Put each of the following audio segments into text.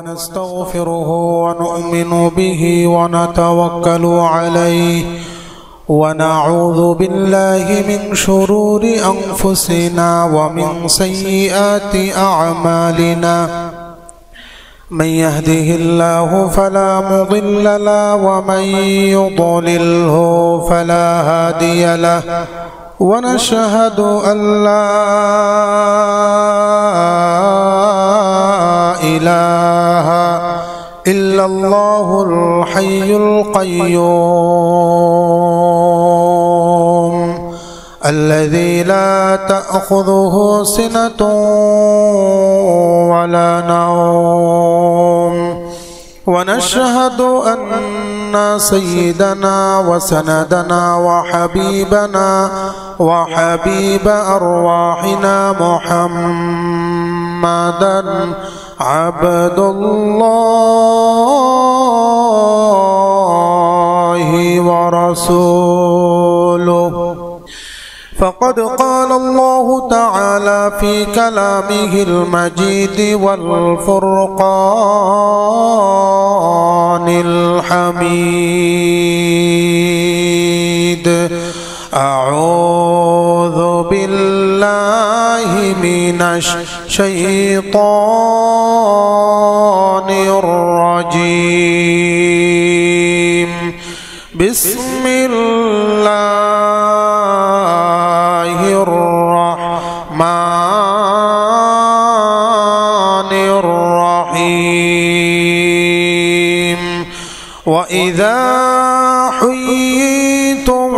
ونستغفره ونؤمن به ونتوكل عليه ونعوذ بالله من شرور أنفسنا ومن سيئات أعمالنا من يهده الله فلا مضل له ومن يضلله فلا هادي له ونشهد أن لا إله إلا الله الحي القيوم الذي لا تأخذه سنة ولا نوم ونشهد أن سيدنا وسندنا وحبيبنا وحبيب أرواحنا محمدا عبد الله ورسوله فقد قال الله تعالى في كلامه المجيد والفرقان الحميد أعوذ بالله من الشيطان الرجيم بسم الله الرحمن الرحيم وإذا حييتم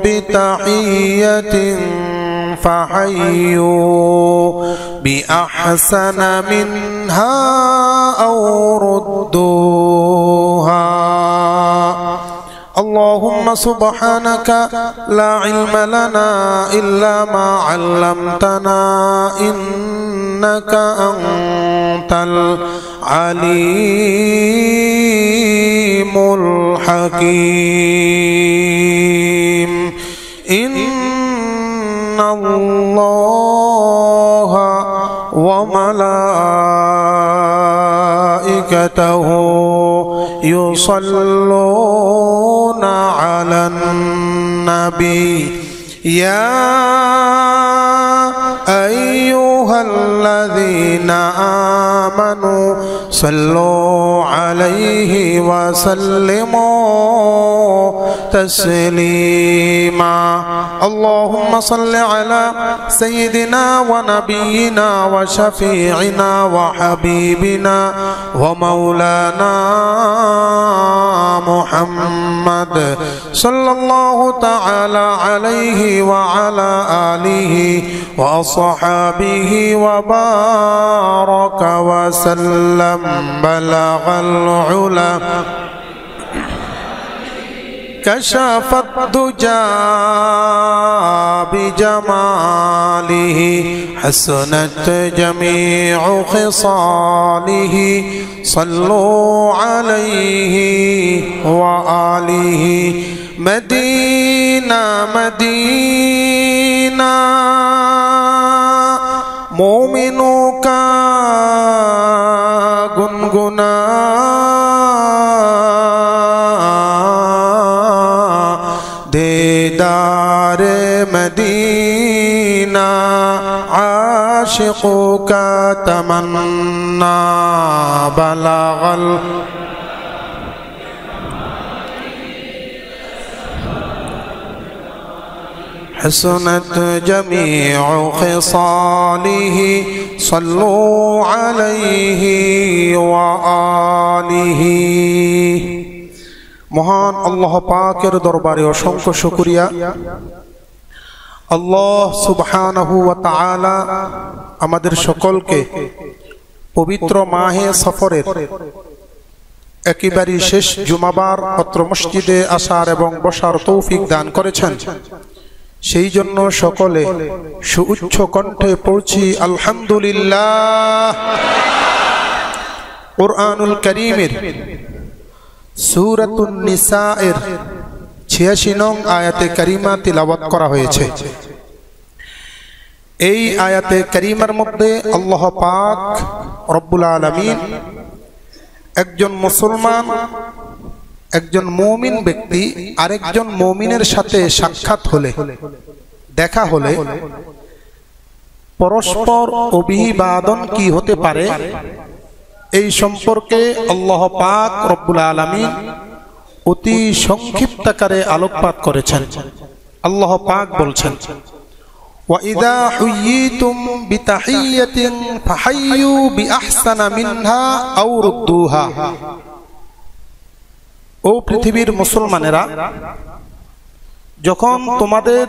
بتحية فحيوا بأحسن منها أو ردوها اللهم سبحانك لا علم لنا إلا ما علمتنا إنك أنت العليم الحكيم إن الله وملائكته يصلون على النبي يا أيها الذين آمنوا صلوا عليه وسلموا تسليما اللهم صل على سيدنا ونبينا وشفيعنا وحبيبنا ومولانا محمد صلى الله تعالى عليه وعلى آله وأصحابه وبارك وسلم بلغ العلا كشف الدجى بجماله حسنت جميع خصاله صلوا عليه وآله مدينة مدينة مومنوں کا گنگنا دیدار مدینہ عاشقوں کا تمنا بلغ حسنت جميع خصاله صلوا عليه وآله মহান আল্লাহ পাকের দরবারে অসংখ্য শুকরিয়া আল্লাহ সুবহানাহু ওয়া তাআলা আমাদের সকলকে পবিত্র মাহে সফরের একেবারে শেষ জুমাবার অত্র মসজিদে আসার এবং বসার তৌফিক দান করেছেন সেই জন্য সকলে সুউচ্চ কণ্ঠে পড়ছি আলহামদুলিল্লাহ কুরআনুল কারীমের সূরাতুন নিসায়ের 86 নং আয়াতে কারিমা তিলাওয়াত করা হয়েছে এই আয়াতে কারিমার মধ্যে আল্লাহ পাক রব্বুল আলামিন একজন মুসলমান, একজন মুমিন ব্যক্তি আরেকজন মুমিনের সাথে সাক্ষাৎ হলে, দেখা হলে পরস্পর অভিবাদন কি হতে পারে এই সম্পর্কে আল্লাহ পাক রব্বুল আলামিন অতি সংক্ষিপ্ত আকারে আলোকপাত করেছেন। আল্লাহ পাক বলছেন, وَإِذَا حُيِّيتُمْ بِتَحِيَّةٍ فَحَيُّوا بِأَحْسَنَ مِنْهَا أَوْ رُدُّوهَا। ও পৃথিবীর মুসলমানেরা, যখন তোমাদের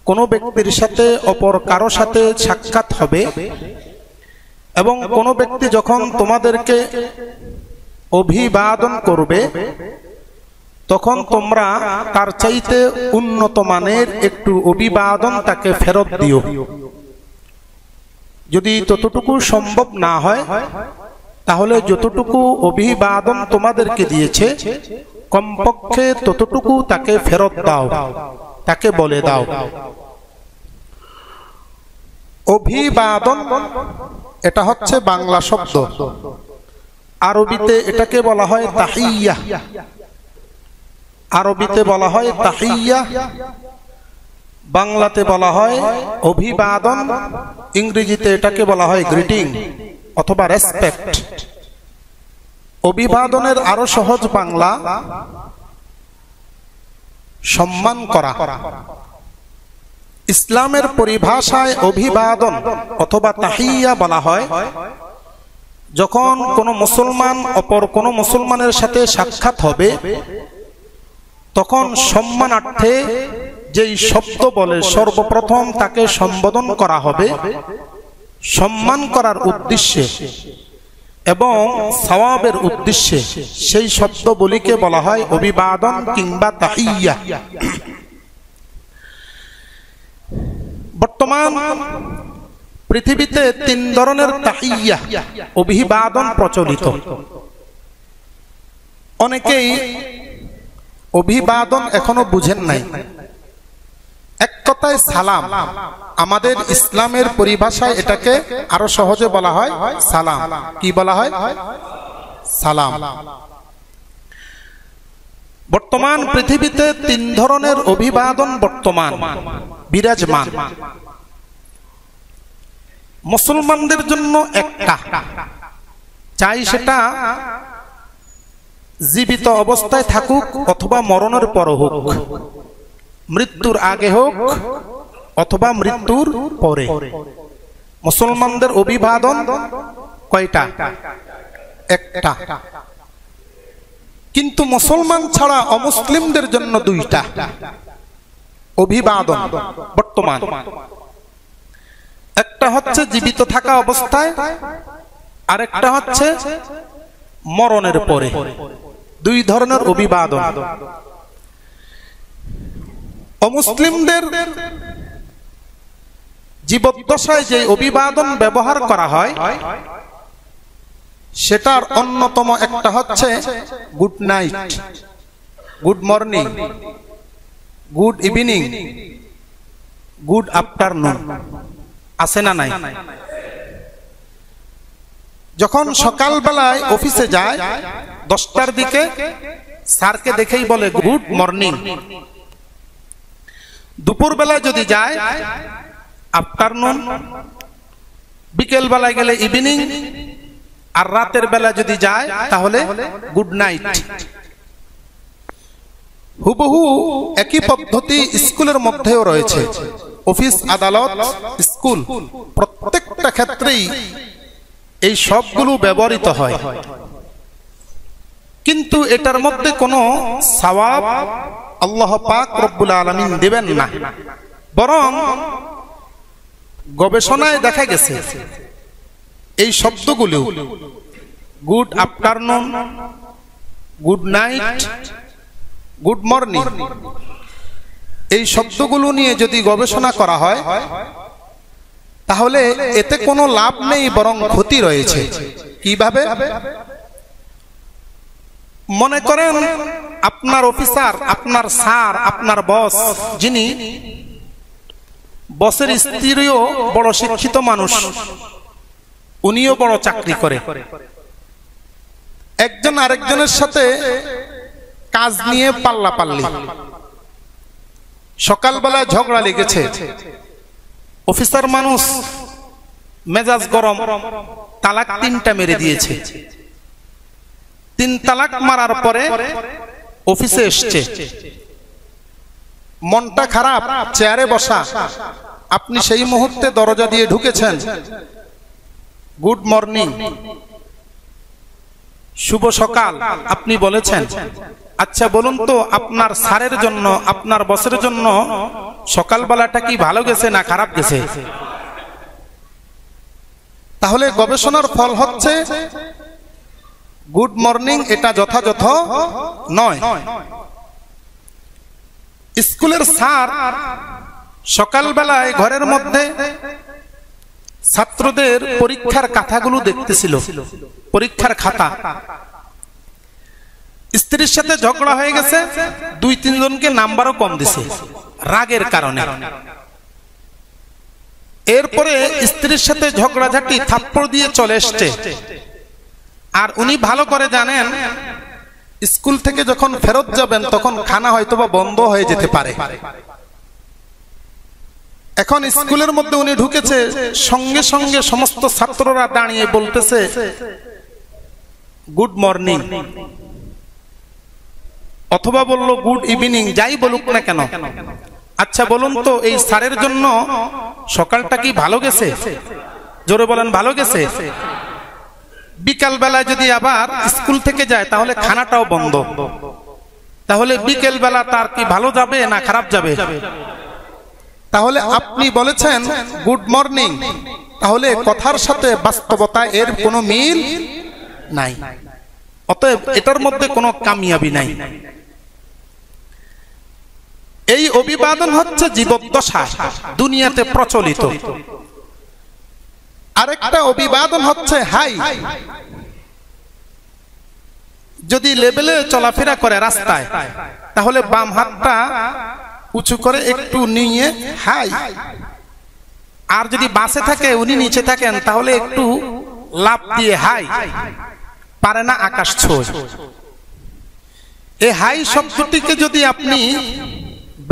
কোনো ব্যক্তির সাথে অপর কারো সাথে সাক্ষাৎ হবে এবং কোনো ব্যক্তি যখন তোমাদেরকে অভিবাদন করবে, তখন তোমরা তার চাইতে উন্নত মানের একটু অভিবাদন তাকে ফেরত দিও। যদি ততটুকু সম্ভব না হয়, তাহলে যতটুকু অভিবাদন তোমাদেরকে দিয়েছে কমপক্ষে ততটুকু তাকে ফেরত দাও, তাকে বলে দাও। অভিবাদন এটা হচ্ছে বাংলা শব্দ, আরবিতে এটাকে বলা হয় তাহিয়া। আরবিতে বলা হয় তাহিয়া, বাংলাতে বলা হয় অভিবাদন, ইংরেজিতে এটাকে বলা হয় গ্রিটিং অথবা রেসপেক্ট। অভিবাদনের আরো সহজ বাংলা সম্মান করা। ইসলামের পরিভাষায় অভিবাদন অথবা তাহিয়া বলা হয় যখন কোনো মুসলমান অপর কোনো মুসলমানের সাথে সাক্ষাৎ হবে, তখন সম্মানার্থে যেই শব্দ বলে সর্বপ্রথম তাকে সম্বোধন করা হবে সম্মান করার উদ্দেশ্যে এবং সওয়াবের উদ্দেশ্যে, সেই শব্দ বলিকে বলা হয় অভিবাদন কিংবা তাহিয়া। বর্তমান পৃথিবীতে তিন ধরনের তাহিয়া অভিবাদন প্রচলিত। অনেকেই অভিবাদন এখনো বুঝেন নাই। এক কথায় সালাম, আমাদের ইসলামের পরিভাষায় এটাকে আরো সহজে বলা হয় সালাম। কি বলা হয়? সালাম। বর্তমান পৃথিবীতে তিন ধরনের অভিবাদন বর্তমান বিরাজমান। মুসলমানদের জন্য একটা, চাই সেটা জীবিত অবস্থায় থাকুক অথবা মরণের পর হোক, মৃত্যুর আগে হোক অথবা মৃত্যুর পরে। মুসলমানদের অভিবাদন কয়টা? একটা। কিন্তু মুসলমান ছাড়া অমুসলিমদের জন্য দুইটা অভিবাদন বর্তমান। একটা হচ্ছে জীবিত থাকা অবস্থায়, আরেকটা হচ্ছে মরণের পরে। দুই ধরনের অভিবাদন। অমুসলিমদের জীবদ্দশায় যে অভিবাদন ব্যবহার করা হয় সেটার অন্যতম একটা হচ্ছে good night, good morning, good evening, good afternoon. আছে না নাই? যখন সকালবেলায় অফিসে যায় 10টার দিকে, স্যারকে দেখেই বলে গুড মর্নিং। দুপুর বেলায় যদি যায় আফটারনুন, বিকেল বেলায় গেলে ইভিনিং, আর রাতের বেলা যদি যায় তাহলে গুড নাইট। হুবহু একই পদ্ধতি স্কুলের মধ্যেও রয়েছে। অফিস, আদালত, স্কুল প্রত্যেকটা ক্ষেত্রেই এই সবগুলো ব্যবহৃত হয়। কিন্তু এটার মধ্যে কোনো সওয়াব আল্লাহ পাক রব্বুল আলামিন দিবেন না। বরং গবেষণায় দেখা গেছে এই শব্দগুলো good afternoon, good night, good morning, এই শব্দগুলো নিয়ে যদি গবেষণা করা হয় তাহলে এতে কোনো লাভ নেই, বরং ক্ষতি রয়েছে। কিভাবে? মনে করেন আপনার অফিসার, আপনার স্যার, আপনার বস যিনি বসের স্ত্রীও বড় শিক্ষিত মানুষ, উনিও বড় চাকরি করে। একজন আরেকজনের সাথে কাজ নিয়ে পাল্লাপাল্লি, সকালবেলা ঝগড়া লেগেছে, অফিসার মানুষ, মেজাজ গরম, তালাক 3টা মেরে দিয়েছে। 3 তালাক মারার পরে অফিসে এসছে, মনটা খারাপ, চেয়ারে বসা। আপনি সেই মুহূর্তে দরজা দিয়ে ঢুকেছেন, গুড মর্নিং, শুভ সকাল আপনি বলেছেন। আচ্ছা বলুন তো, আপনার স্যারের জন্য, আপনার বসের জন্য সকালবেলাটা কি ভালো গেছে না খারাপ গেছে? তাহলে গবেষণার ফল হচ্ছে গুড মর্নিং এটা যথাযথ নয়। স্কুলের স্যার সকালবেলায় ঘরের মধ্যে ছাত্রদের পরীক্ষার খাতাগুলো দেখতেছিল, পরীক্ষার খাতা। স্ত্রীর সাথে ঝগড়া হয়ে গেছে, 2-3 জনকে নাম্বারও কম দিছে রাগের কারণে। এরপরে স্ত্রীর সাথে ঝগড়াঝাটি, থাপ্পড় দিয়ে চলে এসছে। আর উনি ভালো করে জানেন স্কুল থেকে যখন ফেরত যাবেন তখন খানা হয়তোবা বন্ধ হয়ে যেতে পারে। এখন স্কুলের মধ্যে উনি ঢুকেছে, সঙ্গে সঙ্গে সমস্ত ছাত্ররা দাঁড়িয়ে বলতেছে গুড মর্নিং, অথবা বলল গুড ইভিনিং, যাই বলুক না কেন। আচ্ছা বলুন তো, এই স্যারের জন্য সকালটা কি ভালো গেছে? জোরে বলেন, ভালো গেছে? বিকাল বেলায় যদি আবার স্কুল থেকে যায় তাহলে খানাটাও বন্ধ, তাহলে বিকেল বেলা তার কি ভালো যাবে না খারাপ যাবে? তাহলে আপনি বলেছেন গুড মর্নিং, তাহলে কথার সাথে বাস্তবতা এর কোনো মিল নাই, অতএব এটার মধ্যে কোনো কামিয়াবি নাই। এই অভিবাদন হচ্ছে জীবদ্দশা, দুনিয়াতে প্রচলিত। আরেকটা অভিবাদন হচ্ছে হাই। যদি লেভেলে চলাফেরা করে রাস্তায়, তাহলে বাম হাতটা উঁচু করে একটু নিয়ে হাই। আর যদি বাসে থাকে, উনি নিচে থাকেন, তাহলে একটু লাফ দিয়ে হাই। পারে না আকাশ ছোঁয়। এই হাই শব্দটিকে যদি আপনি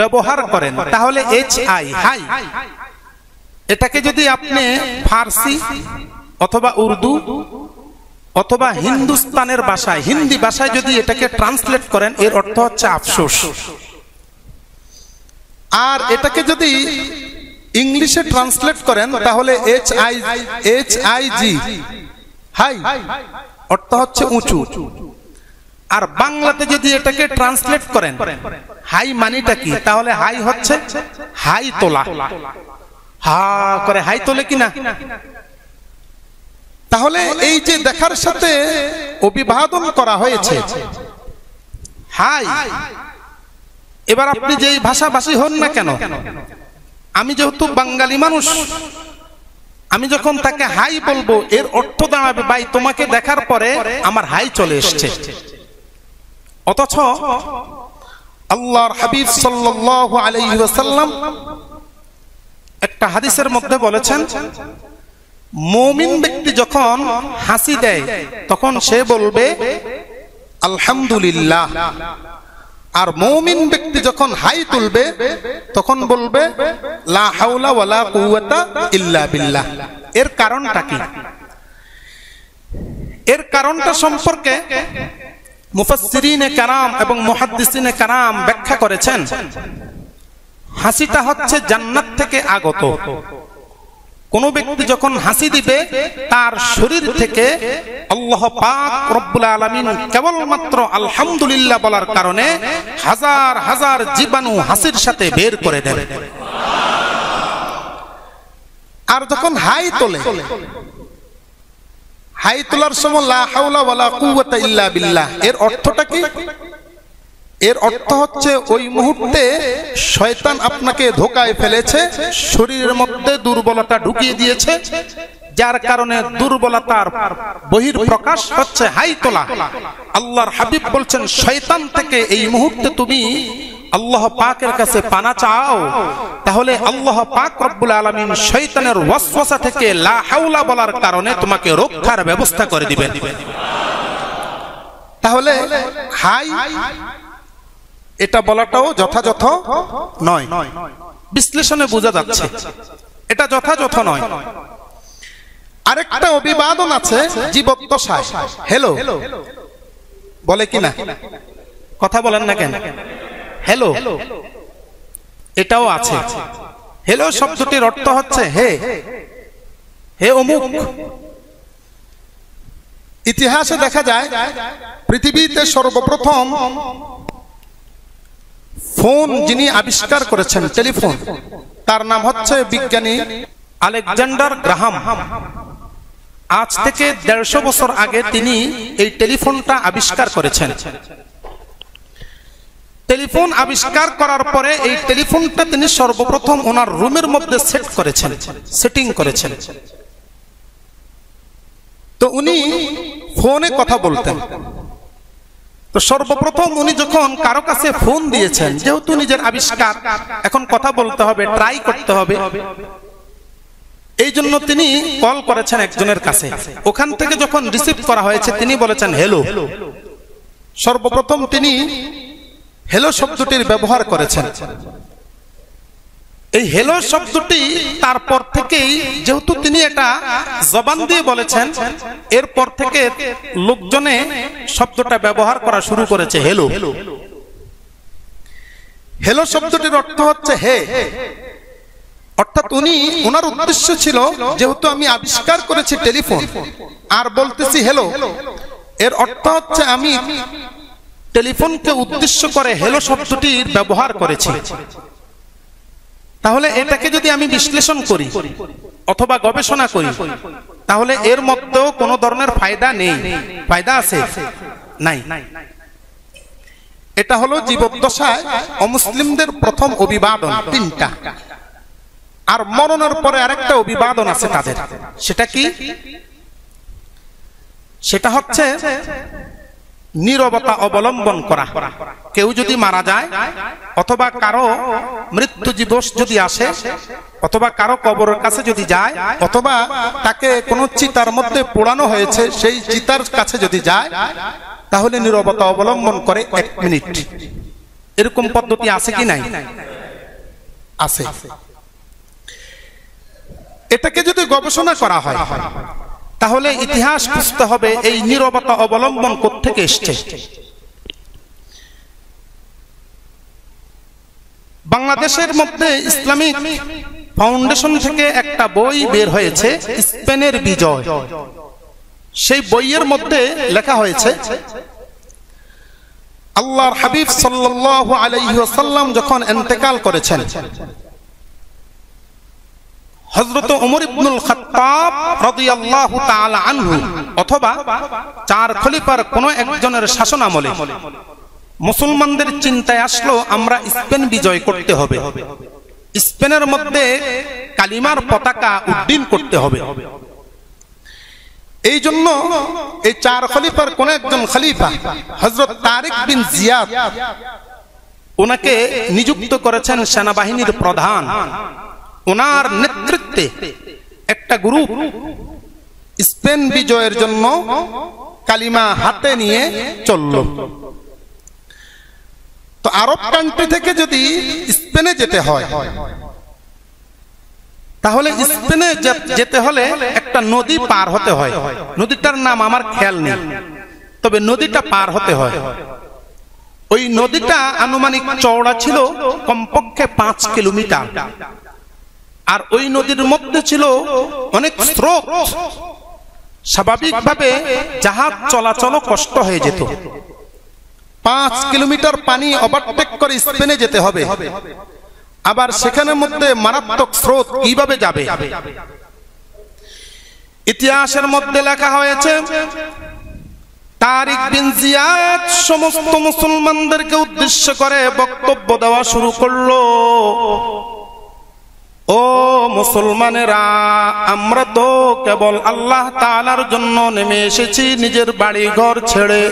ব্যবহার করেন তাহলে HI, হাই। এটাকে যদি আপনি ফার্সি অথবা উর্দু অথবা হিন্দুস্তানের ভাষায়, হিন্দি ভাষায় যদি এটাকে ট্রান্সলেট করেন, এর অর্থ হচ্ছে আফসোস। আর এটাকে যদি ইংলিশে ট্রান্সলেট করেন তাহলে HIG, হাই, অর্থ হচ্ছে উঁচু। আর বাংলাতে যদি এটাকে ট্রান্সলেট করেন হাই মানিটা কি, তাহলে হাই হচ্ছে হাই তোলা, হা করে হাই তোলে কিনা। তাহলে এই যে দেখার সাথে অভিবাদন করা হয়েছে হাই। এবার আপনি যেই ভাষাভাষী হন না কেন, আমি যেহেতু বাঙালি মানুষ, আমি যখন তাকে হাই বলবো, এর অর্থ দাঁড়াবে ভাই তোমাকে দেখার পরে আমার হাই চলে এসছে। অথচ আল্লাহর হাবিব সাল্লাল্লাহু আলাইহি ওয়াসাল্লাম একটা হাদিসের মধ্যে বলেছেন, মুমিন ব্যক্তি যখন হাসি দেয় তখন সে বলবে আলহামদুলিল্লাহ, আর মুমিন ব্যক্তি যখন হাই তুলবে তখন বলবে লা হাওলা ওয়ালা কুওয়াতা ইল্লা বিল্লাহ। এর কারণটা কি? এর কারণটা সম্পর্কে মুফাসসিরিনে কারাম এবং মুহাদ্দিসিনে কারাম ব্যাখ্যা করেছেন। হাসিটা হচ্ছে জান্নাত থেকে আগত। কোন ব্যক্তি যখন হাসি দিবে তার শরীর থেকে আল্লাহ পাক রব্বুল আলামিন কেবলমাত্র আলহামদুলিল্লাহ বলার কারণে হাজার হাজার জীবাণু হাসির সাথে বের করে দেবে। আর যখন হাই তোলে, হাই তোলার সময় লা হাওলা ওয়ালা কুওয়াতা ইল্লা বিল্লাহ, এর অর্থটা কি? এর অর্থ হচ্ছে ওই মুহূর্তে শয়তান আপনাকে ধোঁকায় ফেলেছে, শরীরের মধ্যে দুর্বলতা ঢুকিয়ে দিয়েছে, যার কারণে দুর্বলতার বহির প্রকাশ হচ্ছে হাই তোলা। আল্লাহর হাবিব বলছেন শয়তান থেকে এই মুহূর্তে তুমি আল্লাহ পাকের কাছে পানা চাও, তাহলে আল্লাহ পাক রব্বুল আলামিন শয়তানের ওয়াসওয়াসা থেকে লা হাওলা বলার কারণে তোমাকে রক্ষার ব্যবস্থা করে দিবেন। তাহলে হাই এটা বলাটাও যথাযথ নয়, বিশ্লেষণে বোঝা যাচ্ছে এটা যথাযথ নয়। আরেকটা অভিবাদন আছে জীবদ্দশায়, হ্যালো বলে কিনা, কথা বলেন না কেন, হ্যালো এটাও আছে। হ্যালো শব্দটির অর্থ হচ্ছে হে, হে অমুক। ইতিহাসে দেখা যায় পৃথিবীতে সর্বপ্রথম ফোন যিনি আবিষ্কার করেছেন, টেলিফোন, তার নাম হচ্ছে বিজ্ঞানী আলেকজান্ডার গ্রাহাম। আজ থেকে 150 বছর আগে তিনি এই টেলিফোনটা আবিষ্কার করেছেন। টেলিফোন আবিষ্কার করার পরে এই টেলিফোনটা তিনি সর্বপ্রথম ওনার রুমের মধ্যে সেটিং করেছেন। তো উনি ফোনে কথা বলতেন। তো সর্বপ্রথম উনি যখন কারো কাছে ফোন দিয়েছেন, যেহেতু নিজের আবিষ্কার, এখন কথা বলতে হবে, ট্রাই করতে হবে, এই জন্য তিনি কল করেছেন একজনের কাছে। ওখান থেকে যখন রিসিভ করা হয়েছে তিনি বলেছেন হ্যালো। সর্বপ্রথম তিনি হ্যালো শব্দটির ব্যবহার করেছেন। এই হ্যালো শব্দটি তারপর থেকেই, যেহেতু তিনি এটা জবান দিয়ে বলেছেন, এরপর থেকে লোকজনে শব্দটা ব্যবহার করা শুরু করেছে হ্যালো। হ্যালো শব্দটির অর্থ হচ্ছে হে, অর্থাৎ উনি ওনার উদ্দেশ্য ছিল, যেহেতু আমি আবিষ্কার করেছি টেলিফোন আর বলতেছি হ্যালো, এর অর্থ হচ্ছে আমি টেলিফোনকে উদ্দেশ্য করে হ্যালো শব্দটির ব্যবহার করেছি। তাহলে এটাকে যদি আমি বিশ্লেষণ করি অথবা গবেষণা করি, তাহলে এর মধ্যেও কোনো ধরনের ফায়দা নেই। ফায়দা আছে? নাই। এটা হলো জীবদ্দশায় অমুসলিমদের প্রথম অভিবাদন, 3টা। আর মরণের পরে আরেকটা অভিবাদন আছে তাদের। সেটা কি? সেটা হচ্ছে নীরবতা অবলম্বন করা। কেউ যদি মারা যায়, অথবা কারো মৃত্যু দিবস যদি আসে, অথবা কারো কবরের কাছে যদি যায়, অথবা তাকে কোনো চিতার মধ্যে পোড়ানো হয়েছে, সেই চিতার কাছে যদি যায়, তাহলে নীরবতা অবলম্বন করে 1 মিনিট। এরকম পদ্ধতি আছে কি নাই? আছে। এটাকে যদি গবেষণা করা হয়, তাহলে ইতিহাস বুঝতে হবে এই নীরবতা অবলম্বন কোত্থেকে এসছে। বাংলাদেশের মধ্যে ইসলামিক ফাউন্ডেশন থেকে একটা বই বের হয়েছে, স্পেনের বিজয়। সেই বইয়ের মধ্যে লেখা হয়েছে, আল্লাহর হাবিব সাল্লাল্লাহু আলাইহি ওয়াসাল্লাম যখন ইন্তেকাল করেছেন, হযরত ওমর ইবনুল খাত্তাব রাদিয়াল্লাহু তাআলা আনহু অথবা 4 খলিফার কোন একজনের শাসন আমলে মুসলমানদের চিন্তায় আসলো আমরা স্পেন বিজয় করতে হবে, স্পেনের মধ্যে কালিমার পতাকা উড্ডীন করতে হবে। এই জন্য এই 4 খলিফার কোন একজন খলিফা হযরত তারিক বিন জিয়াদ, ওনাকে নিযুক্ত করেছেন সেনাবাহিনীর প্রধান। ওনার নেতৃত্বে একটা গ্রুপ স্পেন বিজয়ের জন্য কালিমা হাতে নিয়ে চলল। তো আরব কান্ট্রি থেকে যদি স্পেনে যেতে হয়, তাহলে স্পেনে যেতে হলে একটা নদী পার হতে হয়। নদীটার নাম আমার খেয়াল নেই, তবে নদীটা পার হতে হয়। ওই নদীটা আনুমানিক চওড়া ছিল কমপক্ষে 5 কিলোমিটার। আর ওই নদীর মধ্যে ছিল অনেক স্রোত, স্বাভাবিকভাবে জাহাজ চলাচল কষ্ট হয়ে যেত। 5 কিলোমিটার পানি ওভারটেক করে স্পেনে যেতে হবে, আবার সেখানের মধ্যে মারাত্মক স্রোত, কিভাবে যাবে? ইতিহাসের মধ্যে লেখা হয়েছে, তারিক বিন জিয়াদ সমস্ত মুসলমানদেরকে উদ্দেশ্য করে বক্তব্য দেওয়া শুরু করলো। ও মুসলমানেরা, আমরা তো কেবল আল্লাহ তাআলার জন্য নেমে এসেছি নিজের বাড়ি ঘর ছেড়ে।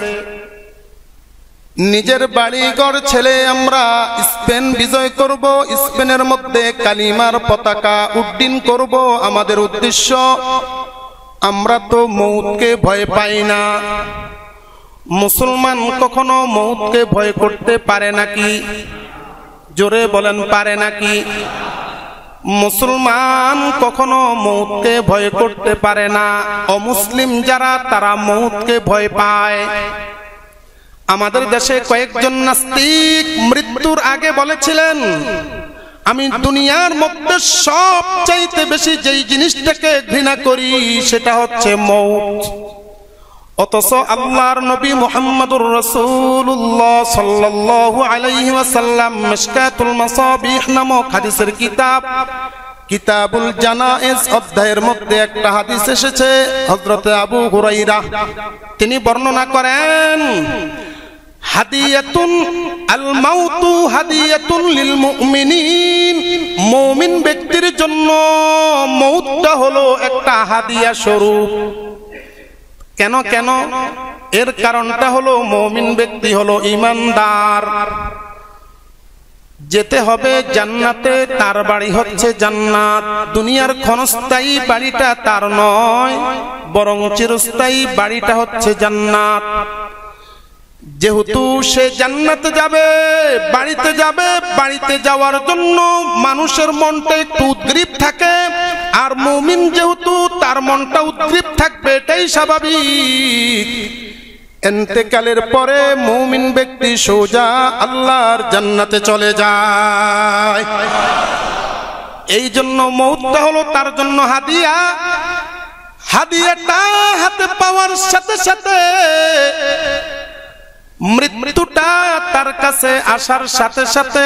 নিজের বাড়িঘর ছেলে আমরা স্পেন বিজয় করব, স্পেনের মধ্যে কালিমার পতাকা উড্ডীন করব আমাদের উদ্দেশ্য। আমরা তো মৌতকে ভয় পাই না। মুসলমান কখনো মৌতকে ভয় করতে পারে নাকি? জোরে বলেন, পারে নাকি? মুসলমান কখনো মৌতকে ভয় করতে পারে না। অমুসলিম যারা তারা মৌতকে ভয় পায়। আমাদের দেশে কয়েকজন নাস্তিক মৃত্যুর আগে বলেছিলেন, আমি দুনিয়ার মধ্যে সবচাইতে বেশি যেই জিনিসটাকে ঘৃণা করি সেটা হচ্ছে মৌত। অথচ আল্লাহর নবী মুহাম্মদুর রাসূলুল্লাহ সাল্লাল্লাহু আলাইহি ওয়াসাল্লাম মিশকাতুল মাসাবিহ নামক হাদিসের কিতাবুল জানায়েজ অধ্যায়ের মধ্যে একটা হাদিস এসেছে। হযরত আবু হুরায়রা তিনি বর্ণনা করেন, হাদিয়াতুন আল মাউতু হাদিয়াতুন লিল মুমিনিন, মুমিন ব্যক্তির জন্য মৌতটা হলো একটা হাদিয়া স্বরূপ। কেন কেন? এর কারণটা হলো মুমিন ব্যক্তি হলো ঈমানদার, যেতে হবে জান্নাতে, তার বাড়ি হচ্ছে জান্নাত। দুনিয়ার ক্ষণস্থায়ী বাড়িটা তার নয়, বরং চিরস্থায়ী বাড়িটা হচ্ছে জান্নাত। যেহেতু সে জান্নাতে যাবে, বাড়িতে যাওয়ার জন্য মানুষের মনটা একটু উদ্গ্রীব থাকে, আর মুমিন যেহেতু তার মনটা উদ্গ্রীব থাকবে, এটাই স্বাভাবিক। ইন্তেকালের পরে মুমিন ব্যক্তি সোজা আল্লাহর জান্নাতে চলে যায়। এই জন্য মৌতটা হলো তার জন্য হাদিয়া। হাদিয়াটা হাতে পাওয়ার সাথে সাথে মৃত্যুটা তার কাছে আসার সাথে সাথে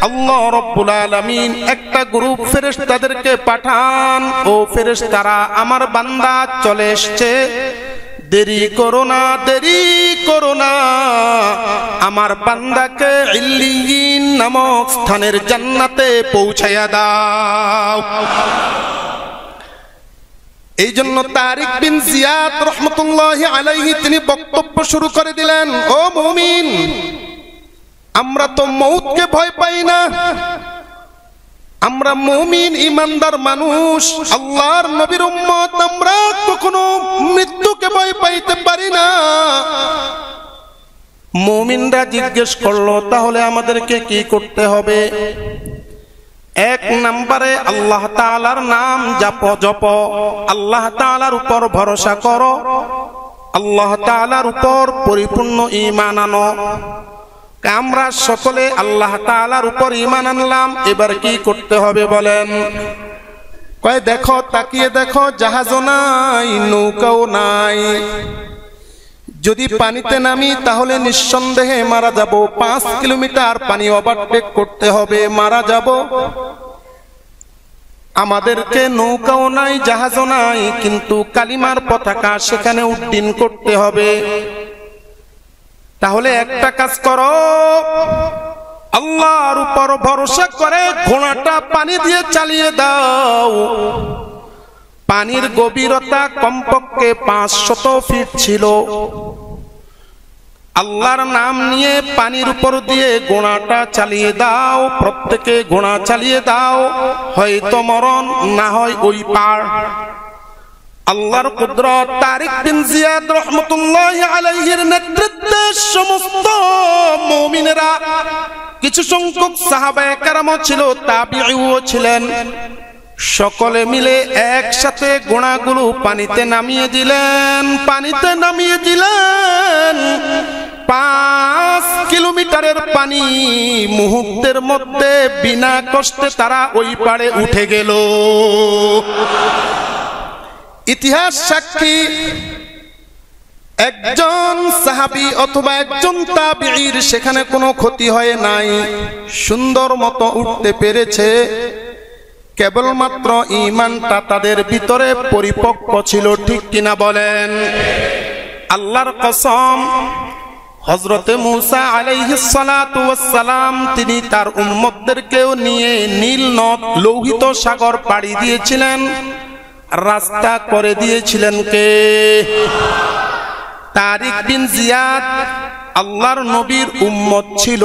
আল্লাহ রাব্বুল আলামিন একটা গ্রুপ ফেরেশতাদেরকে পাঠান, ও ফেরেশতারা আমার বান্দা চলে এসেছে, দেরি করো না, আমার বান্দাকে ইল্লিয়িন নামক স্থানের জান্নাতে পৌঁছায়া দাও। এই জন্য তারিক বিন জিয়াদ রহমতুল্লাহি আলাইহি তিনি বক্তব্য শুরু করে দিলেন, ও মুমিন, আমরা তো মৌতকে ভয় পাই না। আমরা মুমিন ঈমানদার মানুষ, আল্লাহর নবীর উম্মত, আমরা কখনো মৃত্যুকে ভয় পাইতে পারি না। মুমিনরা জিজ্ঞেস করলো, তাহলে আমাদেরকে কি করতে হবে? এক নম্বরে আল্লাহ তাআলার নাম জপ, আল্লাহ তাআলার উপর ভরসা করো, আল্লাহ তাআলার উপর পরিপূর্ণ ঈমান আনো। আমরা সকলে আল্লাহ তাআলার উপর ঈমান আনলাম, এবার কি করতে হবে বলেন? কয় দেখো, তাকিয়ে দেখো, জাহাজও নাই, নৌকাও নাই। যদি পানিতে নামি তাহলে নিঃসন্দেহে মারা যাব। 5 কিলোমিটার পানি ওভারটেক করতে হবে, মারা যাব। আমাদেরকে নৌকাও নাই, জাহাজও নাই, কিন্তু কালিমার পতাকা সেখানে উড্ডীন করতে হবে। তাহলে একটা কাজ করো, আল্লাহর উপর ভরসা করে ঘোড়াটা পানি দিয়ে চালিয়ে দাও। পানির গভীরতা কমপক্ষে 500 ফিট ছিল। আল্লাহর নাম নিয়ে পানির উপর দিয়ে ঘোড়াটা চালিয়ে দাও, প্রত্যেকে ঘোড়া চালিয়ে দাও, হয়তো মরণ, না হয় ওই পার। আল্লাহর কুদরত। তারিক বিন জিয়াদ রহমতুল্লাহি আলাইহির নেতৃত্বে সমস্ত মুমিনেরা, কিছু সংখ্যক সাহাবায়ে কেরাম ছিল, তাবিঈও ছিলেন, সকলে মিলে একসাথে ঘোড়াগুলো পানিতে নামিয়ে দিলেন। 5 কিলোমিটারের পানি মুহূর্তের মধ্যে বিনা কষ্টে তারা ওই পাড়ে উঠে গেল। ইতিহাস সাক্ষী, একজন সাহাবী অথবা একজন তাবিঈর সেখানে কোনো ক্ষতি হয় নাই, সুন্দর মতো উঠতে পেরেছে। কেবলমাত্র ঈমানটা তাদের ভিতরে পরিপক্ক ছিল, ঠিক কিনা বলেন? আল্লাহর কসম, হযরতে মূসা আলাইহিস সালাতু ওয়াস সালাম তিনি তার উম্মতদেরকেও নিয়ে নীল নদ, লোহিত সাগর পাড়ি দিয়েছিলেন, রাস্তা করে দিয়েছিলেন কে? তারিক বিন জিয়াদ আল্লাহর নবীর উম্মত ছিল,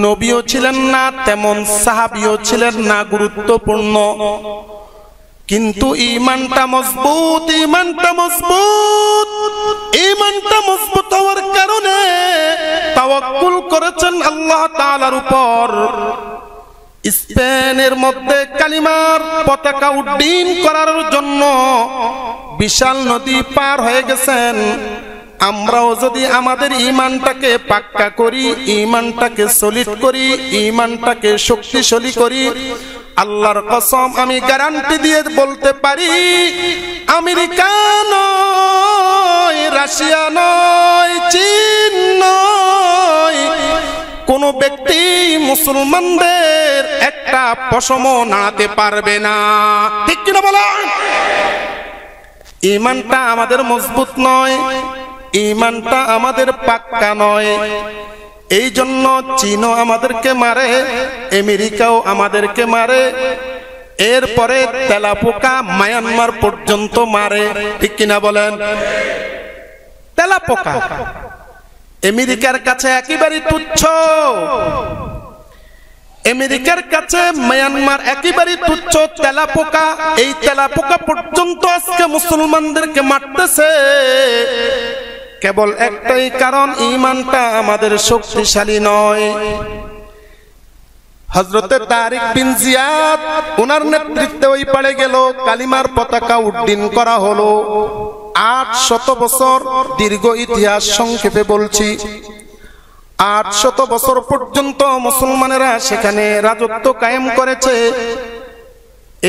নবীও ছিলেন না, তেমন সাহাবীও ছিলেন না গুরুত্বপূর্ণ, কিন্তু ঈমানটা মজবুত, ঈমানটা মজবুত, ঈমানটা মজবুত হওয়ার কারণে তাওয়াক্কুল করেছেন আল্লাহ তাআলার উপর। স্পেনের মধ্যে কালিমার পতাকা উড্ডীন করার জন্য বিশাল নদী পার হয়ে গেছেন। আমরাও যদি আমাদের ঈমানটাকে পাক্কা করি, ঈমানটাকে সলিড করি, ঈমানটাকে শক্তিশালী করি, আল্লাহর কসম আমি গ্যারান্টি দিয়ে বলতে পারি, আমেরিকা নয়, রাশিয়া নয়, চীন নয়, কোন ব্যক্তি মুসলমানদের একটা পশমও নাড়াতে পারবে না। ঠিক কিনা বলেন? ঈমানটা আমাদের মজবুত নয়, ঈমানটা আমাদের পাক্কা নয়। এই জন্য চীনও আমাদেরকে মারে, আমেরিকাও আমাদেরকে মারে, এরপরে তেলাপোকা মায়ানমার পর্যন্ত মারে। ঠিক কিনা বলেন? তেলাপোকা আমেরিকার কাছে একেবারেই তুচ্ছ, আমেরিকার কাছে মায়ানমার একেবারেই তুচ্ছ। তেলাপোকা, এই তেলাপোকা পর্যন্ত আজকে মুসলমানদেরকে মারতেছে। কেবল একটাই কারণ, ঈমানটা আমাদের শক্তিশালী নয়। হযরতে তারিক বিন জিয়াদ, ওনার নেতৃত্বে ওই পাড়ে গেল, কালিমার পতাকা উড্ডীন করা হলো। 800 বছর দীর্ঘ ইতিহাস সংক্ষেপে বলছি। 800 বছর পর্যন্ত মুসলমানেরা সেখানে রাজত্ব কায়েম করেছে।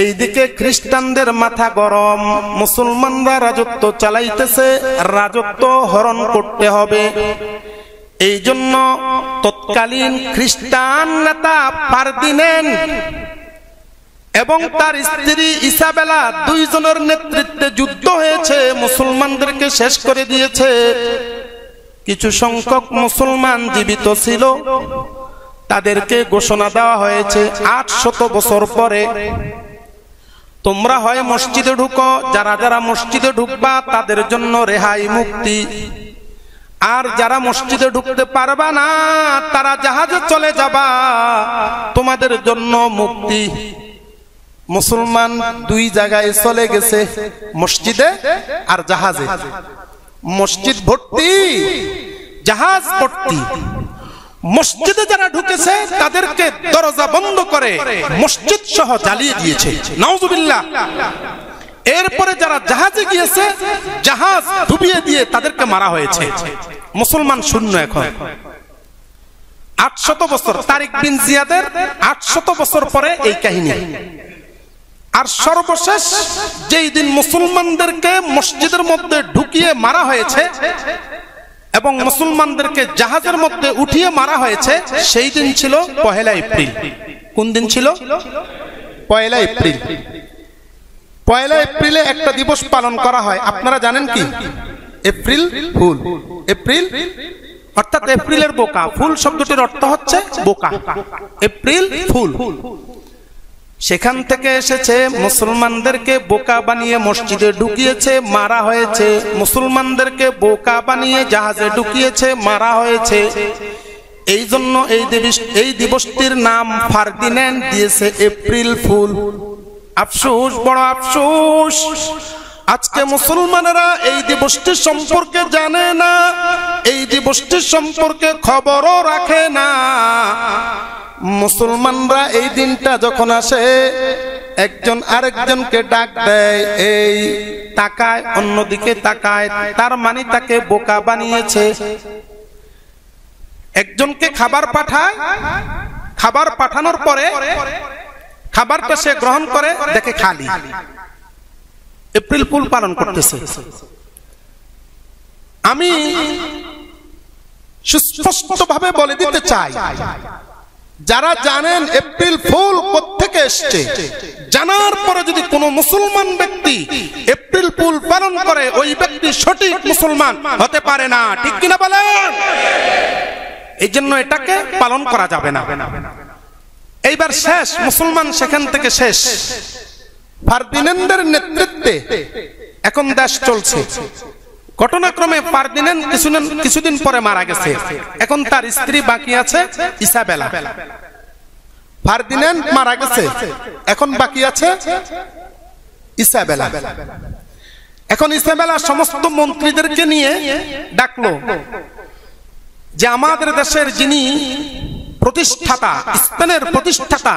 এইদিকে খ্রিস্টানদের মাথা গরম, মুসলমানরা রাজত্ব চালাইতেছে, রাজত্ব হরণ করতে হবে। এই জন্য তৎকালীন খ্রিস্টান নেতা ফার্দিন্যান্ড এবং তার স্ত্রী ইসাবেলা, দুইজনের নেতৃত্বে যুদ্ধ হয়েছে, মুসলমানদেরকে শেষ করে দিয়েছে। কিছু সংখ্যক মুসলমান জীবিত ছিল, তাদেরকে ঘোষণা দেওয়া হয়েছে 800 বছর পরে, তোমরা হয় মসজিদে ঢুকো, যারা যারা মসজিদে ঢুকবা তাদের জন্য রেহাই, মুক্তি, আর যারা মসজিদে ঢুকতে পারবা না তারা জাহাজে চলে যাবা, তোমাদের জন্য মুক্তি। মুসলমান দুই জায়গায় চলে গেছে, মসজিদে আর জাহাজে। মসজিদ ভর্তি, জাহাজ ভর্তি। মসজিদে যারা ঢুকেছে তাদেরকে দরজা বন্ধ করে মসজিদ সহ জ্বালিয়ে দিয়েছে, নাউজুবিল্লাহ। এরপরে যারা জাহাজে গিয়েছে, জাহাজ ডুবিয়ে দিয়ে তাদেরকে মারা হয়েছে। মুসলমান শূন্য এখন। 800 বছর, তারিক বিন জিয়াদের 800 বছর পরে এই কাহিনী। আর সর্বশেষ যেই দিন মুসলমানদেরকে মসজিদের মধ্যে ঢুকিয়ে মারা হয়েছে এবং মুসলমানদেরকে জাহাজের মধ্যে উঠিয়ে মারা হয়েছে, সেই দিন ছিল 1 এপ্রিল। কোন দিন ছিল? 1 এপ্রিল। 1 এপ্রিলে একটা দিবস পালন করা হয়, আপনারা জানেন কি? April fool. এপ্রিল অর্থাৎ এপ্রিলের বোকা। ফুল শব্দটির অর্থ হচ্ছে বোকা। এপ্রিল ফুল, সেখান থেকে এসেছে। মুসলমানদেরকে বোকা বানিয়ে মসজিদে ঢুকিয়েছে, মারা হয়েছে। মুসলমানদেরকে বোকা বানিয়ে জাহাজে ঢুকিয়েছে, মারা হয়েছে। এই জন্য এই দিবসটির নাম ফার্দিন্যান্ড দিয়েছে এপ্রিল ফুল। আফসোস, বড় আফসোস, আজকে মুসলমানেরা এই দিবসটি সম্পর্কে জানে না, এই দিবসটি সম্পর্কে খবরও রাখে না। মুসলমানরা এই দিনটা যখন আসে, একজন আরেকজনকে ডাক দেয়, এই তাকায়, অন্যদিকে তাকায়, তার মানে তাকে বোকা বানিয়েছে। একজনকে খাবার পাঠায়, খাবার পাঠানোর পরে খাবারটা সে গ্রহণ করে, দেখে খালি। এপ্রিল ফুল পালন করতেছে। আমি সুস্পষ্টভাবে বলে দিতে চাই, যারা জানেন এপ্রিল ফুল কোত্থেকে এসছে, জানার পরে যদি কোনো মুসলমান ব্যক্তি এপ্রিল ফুল পালন করে, ওই ব্যক্তি সঠিক মুসলমান হতে পারে না। ঠিক কিনা বলেন? এই জন্য এটাকে পালন করা যাবে না। এইবার শেষ, মুসলমান সেখান থেকে শেষ। ফার্দিন্যান্ডের নেতৃত্বে এখন দেশ চলছে। ঘটনাক্রমে ফার্দিন্যান্ড কিছুদিন পরে মারা গেছে। এখন তার স্ত্রী বাকি আছে ইসাবেলা। ফার্দিন্যান্ড মারা গেছে, এখন বাকি আছে ইসাবেলা। এখন ইসাবেলা সমস্ত মন্ত্রীদেরকে নিয়ে ডাকলো যে আমাদের দেশের যিনি প্রতিষ্ঠাতা, স্পেনের প্রতিষ্ঠাতা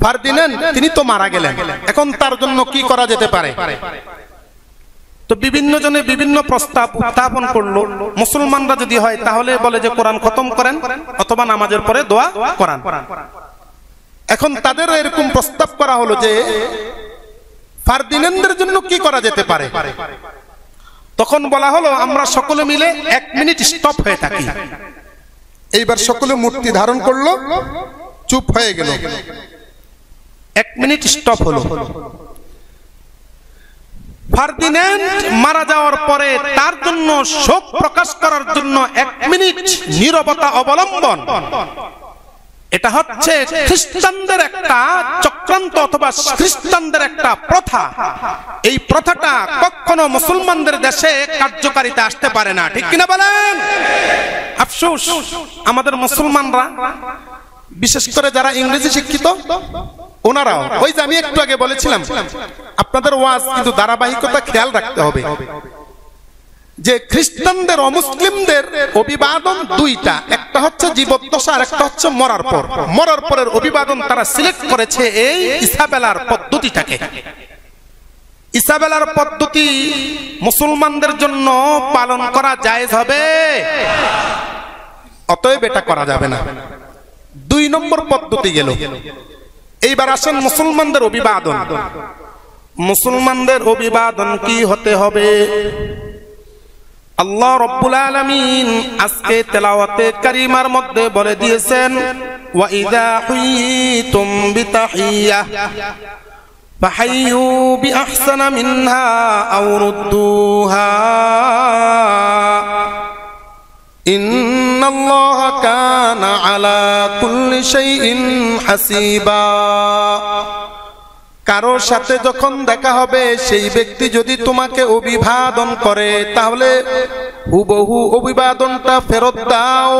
ফার্দিন্যান্ড, তিনি তো মারা গেলেন, এখন তার জন্য কি করা যেতে পারে। তো বিভিন্ন জনে বিভিন্ন প্রস্তাব উত্থাপন করলো। মুসলমানরা যদি হয় তাহলে বলে যে কোরআন খতম করেন অথবা নামাজের পরে দোয়া করান। এখন তাদের এরকম প্রস্তাব করা হলো যে ফার্দিন্যান্ডের জন্য কি করা যেতে পারে। তখন বলা হলো আমরা সকলে মিলে 1 মিনিট স্টপ হয়ে থাকি। এইবার সকলে মূর্তি ধারণ করলো, চুপ হয়ে গেল, 1 মিনিট স্টপ হলো। ফার্দিন্যান্ড মারা যাওয়ার পরে তার জন্য শোক প্রকাশ করার জন্য 1 মিনিট নীরবতা অবলম্বন, এটা হচ্ছে খ্রিস্টানদের একটা চক্রান্ত অথবা খ্রিস্টানদের একটা প্রথা। এই প্রথাটা কখনো মুসলমানদের দেশে কার্যকারিতা আসতে পারে না, ঠিক কিনা বলেন? আফসোস আমাদের মুসলমানরা, বিশেষ করে যারা ইংরেজি শিক্ষিত, ওনারাও ওই যে আমি একটু আগে বলেছিলাম আপনাদের ওয়াজ কিন্তু ধারাবাহিকতা খেয়াল রাখতে হবে যে খ্রিস্টানদের ও মুসলিমদের অভিবাদন দুইটা, একটা হচ্ছে জীবদ্দশা আর একটা হচ্ছে মরার পর। মরার পরের অভিবাদন তারা সিলেক্ট করেছে এই ইসাবেলার পদ্ধতিটাকে। ইসাবেলার পদ্ধতি মুসলমানদের জন্য পালন করা জায়েজ হবে, অতএব এটা করা যাবে না। 2 নম্বর পদ্ধতি গেল। এইবার আসেন মুসলমানদের অভিবাদন। মুসলমানদের অভিবাদন কি হতে হবে? আল্লাহ রাব্বুল আলামিন আজকে তেলাওয়াতে কারিমার মধ্যে বলে দিয়েছেন, ওয়া ইযা হুয়িতুম বিতাহিয়্যাহ ফাহাইয়ু বিআহসানা মিনহা আও রুদ্দুহা ইন্নাল্লাহা কানা আলা কুল্লি শাইইন হাসিবা। কারোর সাথে যখন দেখা হবে সেই ব্যক্তি যদি তোমাকে অভিবাদন করে তাহলে হুবহু অভিবাদনটা ফেরত দাও,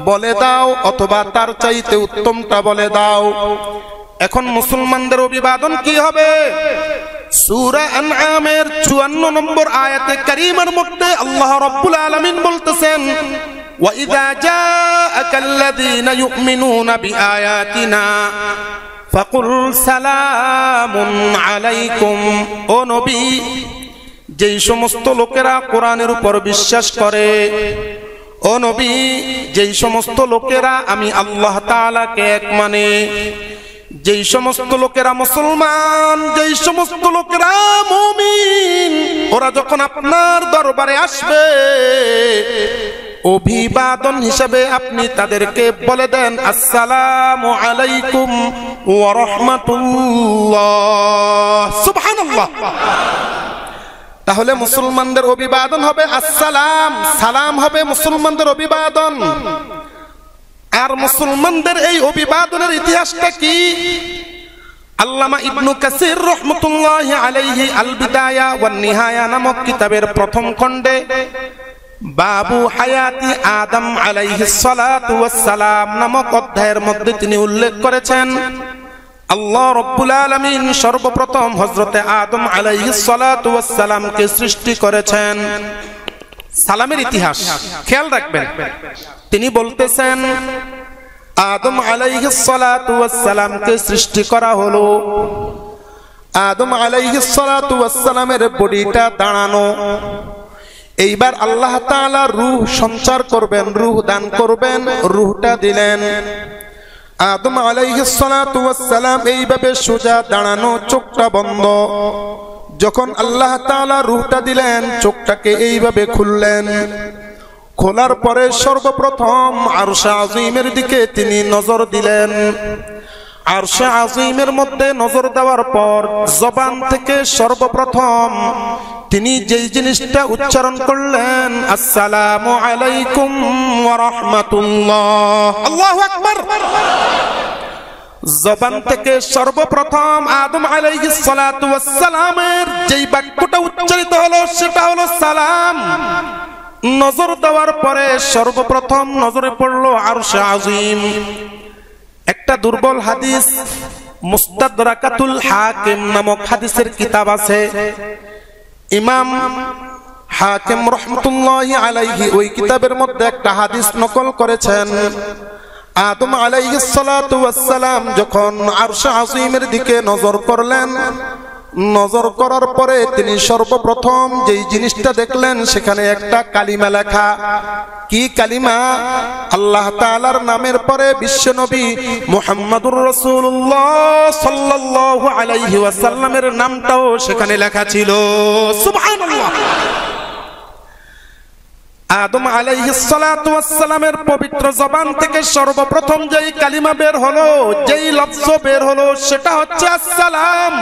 বলে দাও, অথবা তার চাইতে উত্তমটা বলে দাও। এখন মুসলমানদের অভিবাদন কি হবে? সূরা আনআমের 54 নম্বর আয়াতে কারীমার মধ্যে আল্লাহ রাব্বুল আলামিন বলতেছেন, ওয়া ইযা জাআকাল্লাযীনা ইউমিনুনা বিআয়াতিনা ফাকুল সালামুন আলাইকুম। ও নবী, যেই সমস্ত লোকেরা কোরআনের উপর বিশ্বাস করে, ও নবী, যেই সমস্ত লোকেরা আমি আল্লাহ তাআলাকে এক মানে, যেই সমস্ত লোকেরা মুসলমান, যেই সমস্ত লোকেরা মুমিন, ওরা যখন আপনার দরবারে আসবে অভিবাদন হিসেবে আপনি তাদেরকে বলে দেন আসসালামু আলাইকুম ওয়া রাহমাতুল্লাহ। সুবহানাল্লাহ। তাহলে মুসলমানদের অভিবাদন হবে আসসালাম, সালাম হবে মুসলমানদের অভিবাদন। আর মুসলমানদের এই অভিবাদনের ইতিহাসটা কি? আল্লামা ইবনু কাসির রাহমাতুল্লাহি আলাইহি আল বিদায়া ওয়ান নিহায়া নামক কিতাবের প্রথম খণ্ডে বাবু হায়াতি আদম আলাইহিস সালাতু ওয়াস সালাম নামক অধ্যায়ের মধ্যে তিনি উল্লেখ করেছেন, আল্লাহ রাব্বুল আলামিন সর্বপ্রথম হযরতে আদম আলাইহিস সালাতু ওয়াস সালামকে সৃষ্টি করেছেন। সালামের ইতিহাস খেয়াল রাখবেন। তিনি বলতেছেন আদম আলাইহিস সালাতু ওয়াস সালামকে সৃষ্টি করা হলো। আদম আলাইহিস সালাতু ওয়াস সালামের বডিটা দাঁড়ানো। এইবার আল্লাহ তাআলা রূহ সঞ্চার করবেন, রূহ দান করবেন, রূহটা দিলেন। আদম আলাইহিস সালাতু ওয়াস সালাম এইভাবে সোজা দাঁড়ানো, চোখটা বন্ধ। যখন আল্লাহ তাআলা রূহটা দিলেন, চোখটাকে এইভাবে খুললেন। খোলার পরে সর্বপ্রথম আরশে আজিমের দিকে তিনি নজর দিলেন। আরশে আজিমের মধ্যে নজর দেওয়ার পর জবান থেকে সর্বপ্রথম তিনি যেই জিনিসটা উচ্চারণ করলেন, আসসালামু আলাইকুম ওয়া রাহমাতুল্লাহ। আল্লাহু আকবার। জবান থেকে সর্বপ্রথম আদম আলাইহিস সালাতু ওয়াস সালামের যেই বাক্যটা উচ্চারিত হলো সেটা হলো সালাম। নজর দেওয়ার পরে সর্বপ্রথম নজরে পড়লো আরশে আজিম। একটা দুর্বল হাদিস মুস্তাদরাকাতুল হাকিম নামক হাদিসের কিতাব আছে, ইমাম হাকিম রাহমাতুল্লাহি আলাইহি ওই কিতাবের মধ্যে একটা হাদিস নকল করেছেন। আদম আলাইহিস সালাতু ওয়াস সালাম যখন আরশে আজিমের দিকে নজর করলেন, নজর করার পরে তিনি সর্বপ্রথম যেই জিনিসটা দেখলেন সেখানে একটা কালিমা লেখা। কি কালিমা? আল্লাহ তাআলার নামের পরে বিশ্বনবী মুহাম্মদুর রাসূলুল্লাহ সাল্লাল্লাহু আলাইহি ওয়াসাল্লামের নামটাও সেখানে লেখা ছিল। সুবহানাল্লাহ। আদম আলাইহিস সালাতু ওয়াস সালামের পবিত্র জবান থেকে সর্বপ্রথম যেই কালিমা বের হলো, যেই লফজ বের হলো সেটা হচ্ছে আসসালাম।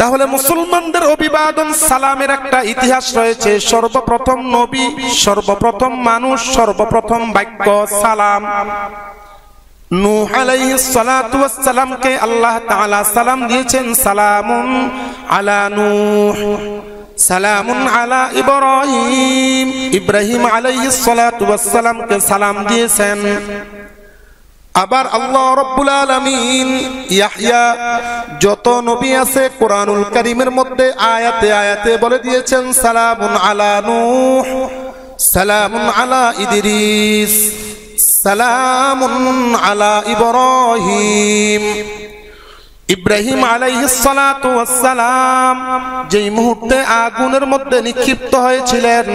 তাহলে মুসলমানদের অভিবাদন সালামের একটা ইতিহাস রয়েছে। সর্বপ্রথম নবী, সর্বপ্রথম মানুষ, সর্বপ্রথম বাক্য সালাম। নূহ আলাইহিস সালাতু ওয়াস সালামকে আল্লাহ তাআলা সালাম দিয়েছেন, সালামুন আলা নূহ, সালামুন আলা ইব্রাহিম। ইব্রাহিম আলাইহিস সালাতু ওয়াস সালামকে সালাম দিয়েছেন। আবার আল্লাহ রাব্বুল আলামিন ইয়াহইয়া, যত নবী আছে কোরআনুল কারীমের মধ্যে আয়াতে আয়াতে বলে দিয়েছেন সালামুন আলা নূহ, সালামুন আলা ইদ্রিস, সালামুন আলা ইব্রাহিম। ইব্রাহিম আলাইহিস সালাতু ওয়াস সালাম যেই মুহূর্তে আগুনের মধ্যে নিক্ষিপ্ত হয়েছিলেন,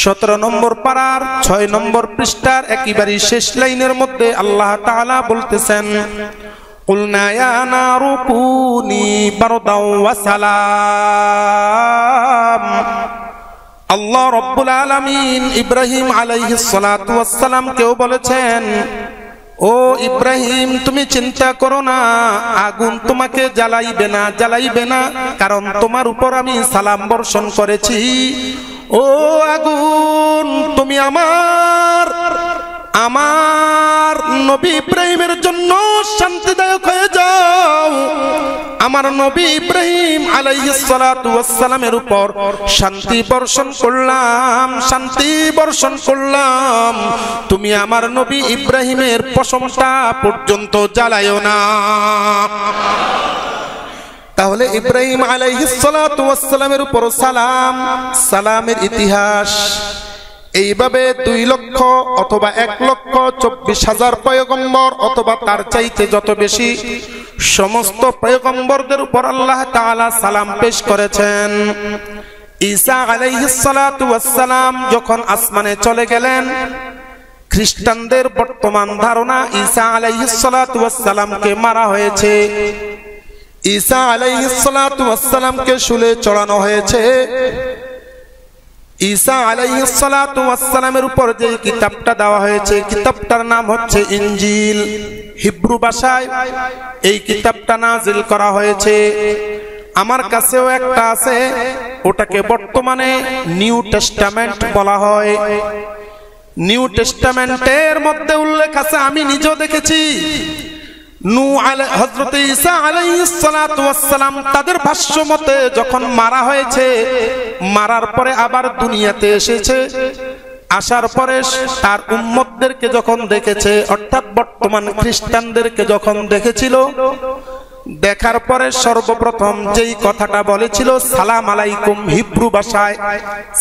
17 নম্বর পারার 6 নম্বর পৃষ্ঠার একেবারে শেষ লাইনের মধ্যে আল্লাহ তাআলা বলতেছেন, কুলনা ইয়া নারু কুনি বারদাও ওয়া সালাম। আল্লাহ রাব্বুল আলামিন ইব্রাহিম আলাইহিস সালাতু ওয়াস সালাম কেও বলেছেন, ও ইব্রাহিম তুমি চিন্তা করো না, আগুন তোমাকে জ্বালাইবে না, জ্বালাইবে না, কারণ তোমার উপর আমি সালাম বর্ষণ করেছি। ও আগুন তুমি আমার নবী ইব্রাহিমের জন্য শান্তিদায়ক হয়ে যাও। আমার নবী ইব্রাহিম আলাইহিস সালাতু ওয়াস সালামের উপর শান্তি বর্ষণ করলাম, শান্তি বর্ষণ করলাম। তুমি আমার নবী ইব্রাহিমের পশমটা পর্যন্ত জ্বালায়ও না। তাহলে ইব্রাহিম আলাইহিস সালাতু ওয়াস সালামের উপর সালাম, সালামের ইতিহাস এইভাবে 2 লক্ষ অথবা 1,24,000 পয়গম্বর অথবা তার চাইতে যত বেশি সমস্ত পয়গম্বরদের উপর আল্লাহ তাআলা সালাম পেশ করেছেন। ঈসা আলাইহিস সালাতু ওয়াস সালাম যখন আসমানে চলে গেলেন, খ্রিস্টানদের বর্তমান ধারণা ঈসা আলাইহিস সালাতু ওয়াস সালামকে মারা হয়েছে। ঈসা আলাইহিস সালাতু ওয়াস সালামকে শুলে চড়ানো হয়েছে। ঈসা আলাইহিস সালাতু ওয়াস সালামের উপর যে কিতাবটা দেওয়া হয়েছে, কিতাবটার নাম হচ্ছে ইনজিল। হিব্রু ভাষায় এই কিতাবটা নাজিল করা হয়েছে। আমার কাছেও একটা আছে, ওটাকে বর্তমানে নিউ টেস্টামেন্ট বলা হয়। নিউ টেস্টামেন্টের মধ্যে উল্লেখ আছে, আমি নিজেও দেখেছি, হযরত ঈসা আলাইহিস সালাতু ওয়াস সালাম তাদের ভাষ্য মতে যখন মারা হয়েছে, মারার পরে আবার দুনিয়াতে এসেছে, আসার পরে তার উম্মতদেরকে যখন দেখেছে, অর্থাৎ বর্তমান খ্রিস্টানদেরকে যখন দেখেছিল, দেখার পরে সর্বপ্রথম যেই কথাটা বলেছিল সালাম আলাইকুম হিব্রু ভাষায়,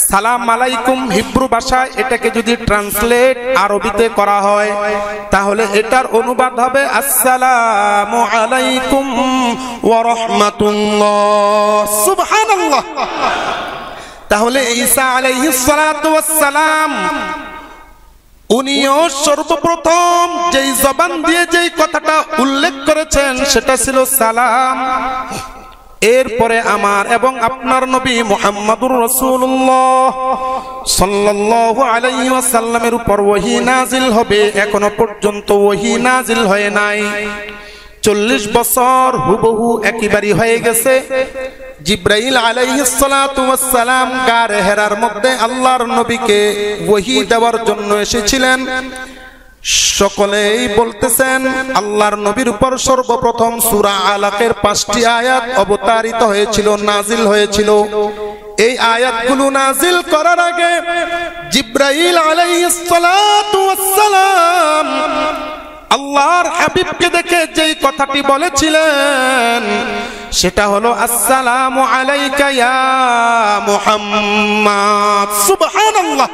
সালাম আলাইকুম হিব্রু ভাষায় এটাকে যদি ট্রান্সলেট আরবিতে করা হয় তাহলে এটার অনুবাদ হবে আসসালামু আলাইকুম ওয়া রাহমাতুল্লাহ। সুবহানাল্লাহ। তাহলে ঈসা আলাইহিস সালাতু ওয়াস সালাম উনিও সর্বপ্রথম যেই জবান দিয়ে যেই কথাটা উল্লেখ করেছেন সেটা ছিল সালাম। এরপরে আমার এবং আপনার নবী মুহাম্মদুর রাসূলুল্লাহ সাল্লাল্লাহু আলাইহি ওয়াসাল্লামের উপর ওহী নাজিল হবে। এখনো পর্যন্ত ওহী নাজিল হয় নাই। 40 বছর হুবহু একইবারই হয়ে গেছে। জিব্রাইল আলাইহিস সালাতু ওয়াস সালাম গারে হেরার মধ্যে আল্লাহর নবীকে ওহী দেওয়ার জন্য এসেছিলেন। সকলেই বলতেছেন আল্লাহর নবীর উপর সর্বপ্রথম সূরা আলাকের 5টি আয়াত অবতারিত হয়েছিল, নাজিল হয়েছিল। এই আয়াতগুলো নাজিল করার আগে জিবরাইল আলাইহিস সালাতু ওয়াস সালাম আল্লাহর হাবিবকে দেখে যেই কথাটি বলেছিলেন সেটা হলো আসসালামু আলাইকা ইয়া মুহাম্মদ। সুবহানাল্লাহ।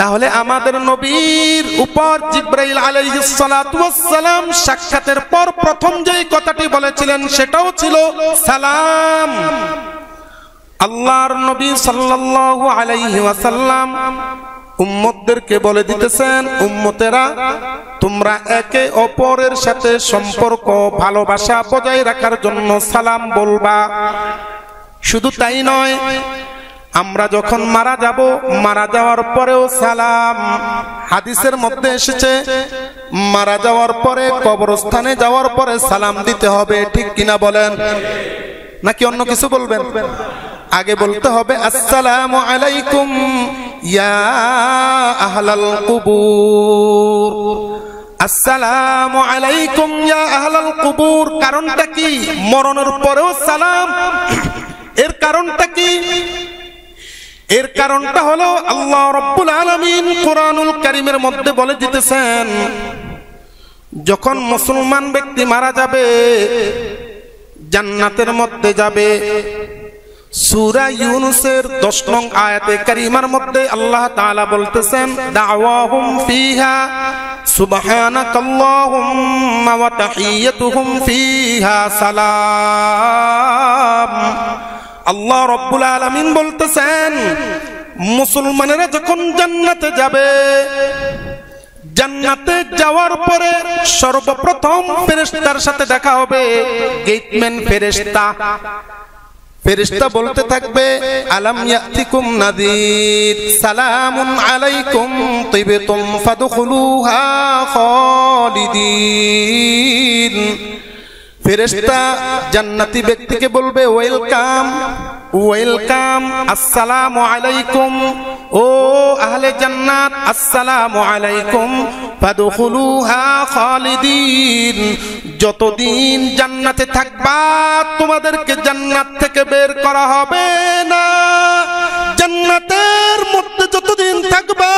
তাহলে আমাদের নবীর উপর জিবরাইল আলাইহিস সালাতু ওয়াস সালাম সাক্ষাতের পর প্রথম যেই কথাটি বলেছিলেন সেটাও ছিল সালাম। আল্লাহর নবী সাল্লাল্লাহু আলাইহি ওয়াসাল্লাম উম্মতদেরকে বলে দিতেছেন, উম্মতেরা তোমরা একে অপরের সাথে সম্পর্ক ভালোবাসা বজায় রাখার জন্য সালাম বলবা। শুধু তাই নয়, আমরা যখন মারা যাব, মারা যাওয়ার পরেও সালাম। হাদিসের মধ্যে এসেছে মারা যাওয়ার পরে কবরস্থানে যাওয়ার পরে সালাম দিতে হবে, ঠিক কিনা বলেন? নাকি অন্য কিছু বলবেন? আগে বলতে হবে আসসালামু আলাইকুম ইয়া আহলাল কুবুর, আসসালামু আলাইকুম ইয়া আহলাল কুবুর। কারণটা কি? মরণের পরেও সালাম। এর কারণটা কি? এর কারণটা হলো আল্লাহ রাব্বুল আলামিন কোরআনুল কারীমের মধ্যে বলে দিতেছেন, যখন মুসলমান ব্যক্তি মারা যাবে জান্নাতের মধ্যে যাবে। সূরা ইউনূসের 10 নং আয়াতে কারিমার মধ্যে আল্লাহ তাআলা বলতেছেন, দাওয়াহুম ফিহা সুবহানাকাল্লাহুম্মা ওয়া তাহিয়্যতুহুম ফিহা সালাম। আল্লাহ রাব্বুল আলামিন বলতেছেন, মুসলমানেরা যখন জান্নাতে যাবে, জান্নাতে যাওয়ার পরে সর্বপ্রথম ফেরেশতার সাথে দেখা হবে, গেটম্যান ফেরেশতা। ফেরেশতা বলতে থাকবে, আলাম ইয়াতিকুম নাযীর সালামুন আলাইকুম তিবতুম ফাদখুলুহা খালিদিন। ফেরেশতা জান্নাতি ব্যক্তিকে বলবে, ওয়েলকাম ওয়েলকাম, আসসালামু আলাইকুম, ও আহলে জান্নাত আসসালামু আলাইকুম ফাদখুলুহা খালিদিন। যতদিন জান্নাতে থাকবা তোমাদেরকে জান্নাত থেকে বের করা হবে না। জান্নাতের মধ্যে যতদিন থাকবা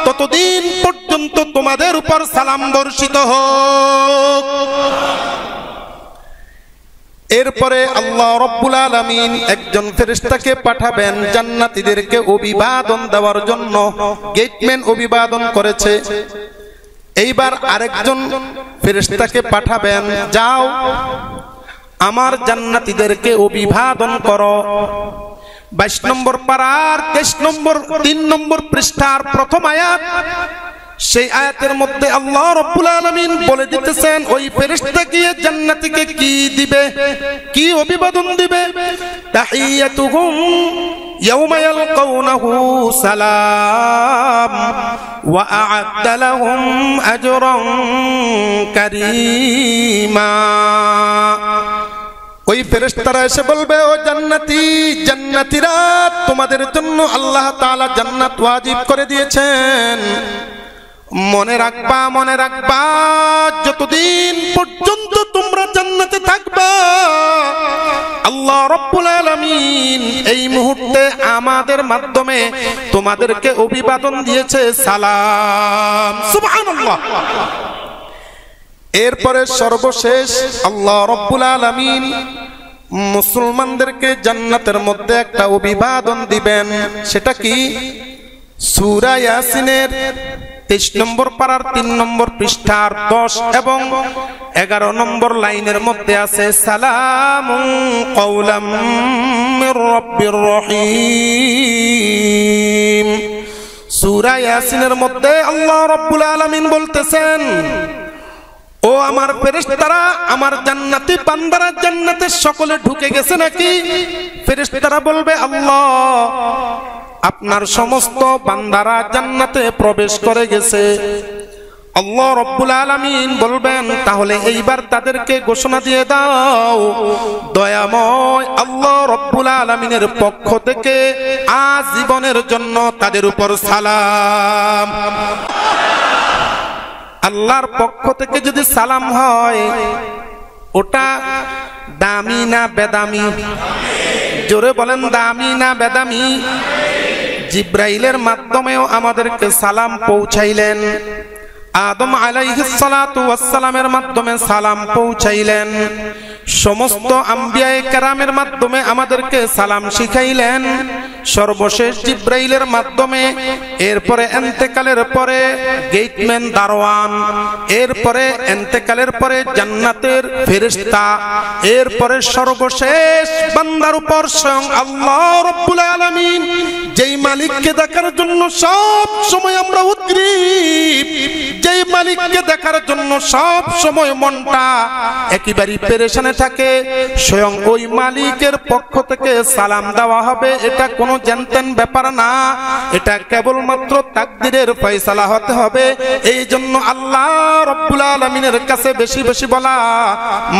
ততদিন পর্যন্ত তোমাদের উপর সালাম বর্ষিত হোক। এরপরে আল্লাহ রাব্বুল আলামিন একজন ফেরেশতাকে পাঠাবেন জান্নাতীদেরকে অভিবাদন দেওয়ার জন্য। গেটম্যান অভিবাদন করেছে, এইবার আরেকজন ফেরেশতাকে পাঠাবেন, যাও আমার জান্নাতীদেরকে অভিবাদন করো। 22 নম্বর পারার 3 নম্বর পৃষ্ঠার প্রথম আয়াত, সেই আয়াতের মধ্যে আল্লাহ রাব্বুল আলামিন বলে দিতেছেন ওই ফেরেশতা গিয়ে জান্নাতীকে কি দিবে, কি অভিবাদন দিবে। তাহিয়াতুহুম ইয়াওমা ইয়ালকাউনাহু সালাম ওয়া আ'আদ্দা লাহুম আজরান কারীমা। ওই ফেরেশতারা এসে বলবে, ও জান্নাতি, জান্নাতীরা তোমাদের জন্য আল্লাহ তাআলা জান্নাত ওয়াজিব করে দিয়েছেন। মনে রাখবা, মনে রাখবা, যতদিন পর্যন্ত তোমরা জান্নাতে থাকবা আল্লাহ রাব্বুল আলামিন এই মুহূর্তে আমাদের মাধ্যমে তোমাদেরকে অভিবাদন দিয়েছে, সালাম। সুবহানাল্লাহ। এরপরে সর্বশেষ আল্লাহ রাব্বুল আলামিন মুসলমানদেরকে জান্নাতের মধ্যে একটা অভিবাদন দিবেন। সেটা কি? সূরা ইয়াসিনের 23 নম্বর পারার 3 নম্বর পৃষ্ঠার 10 এবং 11 নম্বর লাইনের মধ্যে আছে, সালামুন কাওলাম মির রাব্বির রহিম। সূরা ইয়াসিনের মধ্যে আল্লাহ রাব্বুল আলামিন বলতেছেন, ও আমার ফেরেশতারা, আমার জান্নাতি বান্দারা জান্নাতে সকলে ঢুকে গেছে নাকি? ফেরেশতারা বলবে, আল্লাহ আপনার সমস্ত বান্দারা জান্নাতে প্রবেশ করে গেছে। আল্লাহ রাব্বুল আলামিন বলবেন, তাহলে এইবার তাদেরকে ঘোষণা দিয়ে দাও, দয়াময় আল্লাহ রাব্বুল আলামিনের পক্ষ থেকে আজীবনের জন্য তাদের উপর সালাম। আল্লাহর পক্ষ থেকে যদি সালাম হয় ওটা দামি না বেদামি? জোরে বলেন, দামি না বেদামি? জিব্রাইলের মাধ্যমেও আমাদেরকে সালাম পৌঁছাইলেন, আদম আলাইহিস সালাতু ওয়াস সালামের মাধ্যমে সালাম পৌঁছাইলেন, সমস্ত আম্বিয়ায়ে কেরামের মাধ্যমে আমাদেরকে সালাম শিখাইলেন, সর্বশেষ জিব্রাইলের মাধ্যমে, এরপরে ইন্তেকালের পরে গেটম্যান দারওয়ান, এরপরে ইন্তেকালের পরে জান্নাতের ফেরেশতা, এরপরে সর্বশেষ বান্দার উপর স্বয়ং আল্লাহ রাব্বুল আলামিন, যেই মালিককে দেখার জন্য সব সময় আমরা উদ্গ্রীব, যেই মালিককে দেখার জন্য সব সময় মনটা একেবারে পেরেশানে থাকে, স্বয়ং ওই মালিকের পক্ষ থেকে সালাম দেওয়া হবে। এটা কোনো জানতেন ব্যাপার না, এটা কেবলমাত্র তাকদীরের ফয়সালা হতে হবে। এই জন্য আল্লাহ রাব্বুল আলামিনের কাছে বেশি বেশি বলা,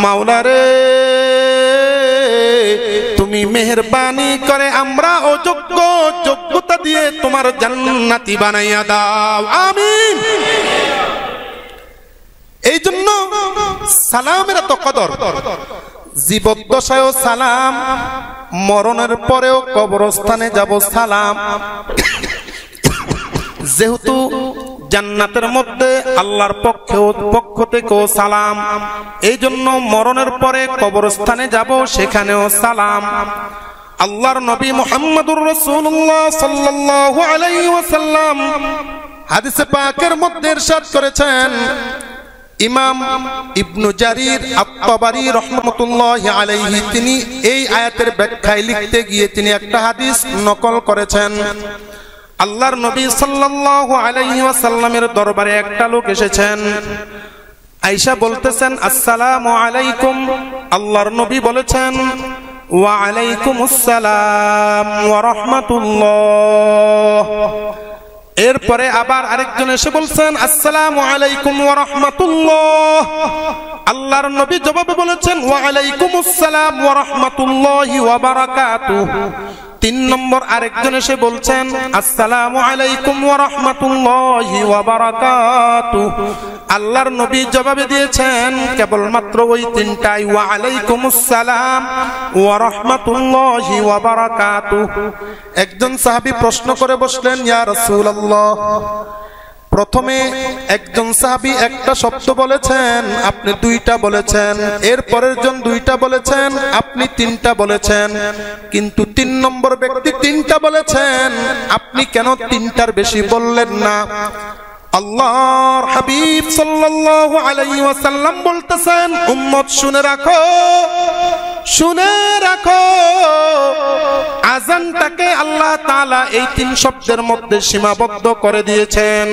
মাওলা রে তুমি মেহেরবানি করে আমরা অযোগ্য, যোগ্যতা দিয়ে তোমার জান্নাতি বানাইয়া দাও, আমিন। এই জন্য সালামের এত কদর। জীবদ্দশায়ও সালাম, মরণের পরেও কবরস্থানে যাব সালাম। যেহেতু জান্নাতের মধ্যে আল্লাহর পক্ষ থেকেও সালাম, এই জন্য মরণের পরে কবরস্থানে যাব, সেখানেও সালাম। আল্লাহর নবী মুহাম্মদুর রাসূলুল্লাহ সাল্লাল্লাহু আলাইহি ওয়াসাল্লাম হাদিসে পাকের মধ্যে ইরশাদ করেছেন, ইমাম ইবনু জারির আত-তাবারি রাহমাতুল্লাহি আলাইহি তিনি এই আয়াতের ব্যাখ্যায় লিখতে গিয়ে তিনি একটা হাদিস নকল করেছেন। আল্লাহর নবী সাল্লাল্লাহু আলাইহি ওয়াসাল্লামের দরবারে একটা লোক এসেছেন। আয়েশা বলতেছেন, আসসালামু আলাইকুম। আল্লাহর নবী বলেছেন, ওয়া আলাইকুমুস সালাম ওয়া রাহমাতুল্লাহ। এরপরে আবার আরেকজন এসে বলছেন, আসসালামু আলাইকুম ওয়া রাহমাতুল্লাহ। আল্লাহর নবী জবাবে বলেছেন, ওয়া আলাইকুমুস সালাম ওয়া রাহমাতুল্লাহি ওয়া বারাকাতুহু। তিন নম্বর আরেকজন এসে বলছেন, আসসালামু আলাইকুম ওয়া রাহমাতুল্লাহি ওয়া বারাকাতুহু। আল্লাহর নবী জবাবে দিয়েছেন কেবলমাত্র ওই তিনটাই, ওয়া আলাইকুমুস সালাম ওয়া রাহমাতুল্লাহি ওয়া বারাকাতুহু। একজন সাহাবী প্রশ্ন করে বসলেন, ইয়া রাসূলুল্লাহ, প্রথমে একজন সাহাবী একটা শব্দ বলেছেন, আপনি দুইটা বলেছেন, এর পরের জন দুইটা বলেছেন, আপনি তিনটা বলেছেন, কিন্তু তিন নম্বর ব্যক্তি তিনটা বলেছেন, আপনি কেন তিনটার বেশি বললেন না? আল্লাহর হাবিব সাল্লাল্লাহু আলাইহি ওয়াসাল্লাম বলতেছেন, উম্মত শুনে রাখো, শুনে রাখো, আযানটাকে আল্লাহ তাআলা এই তিন শব্দের মধ্যে সীমাবদ্ধ করে দিয়েছেন।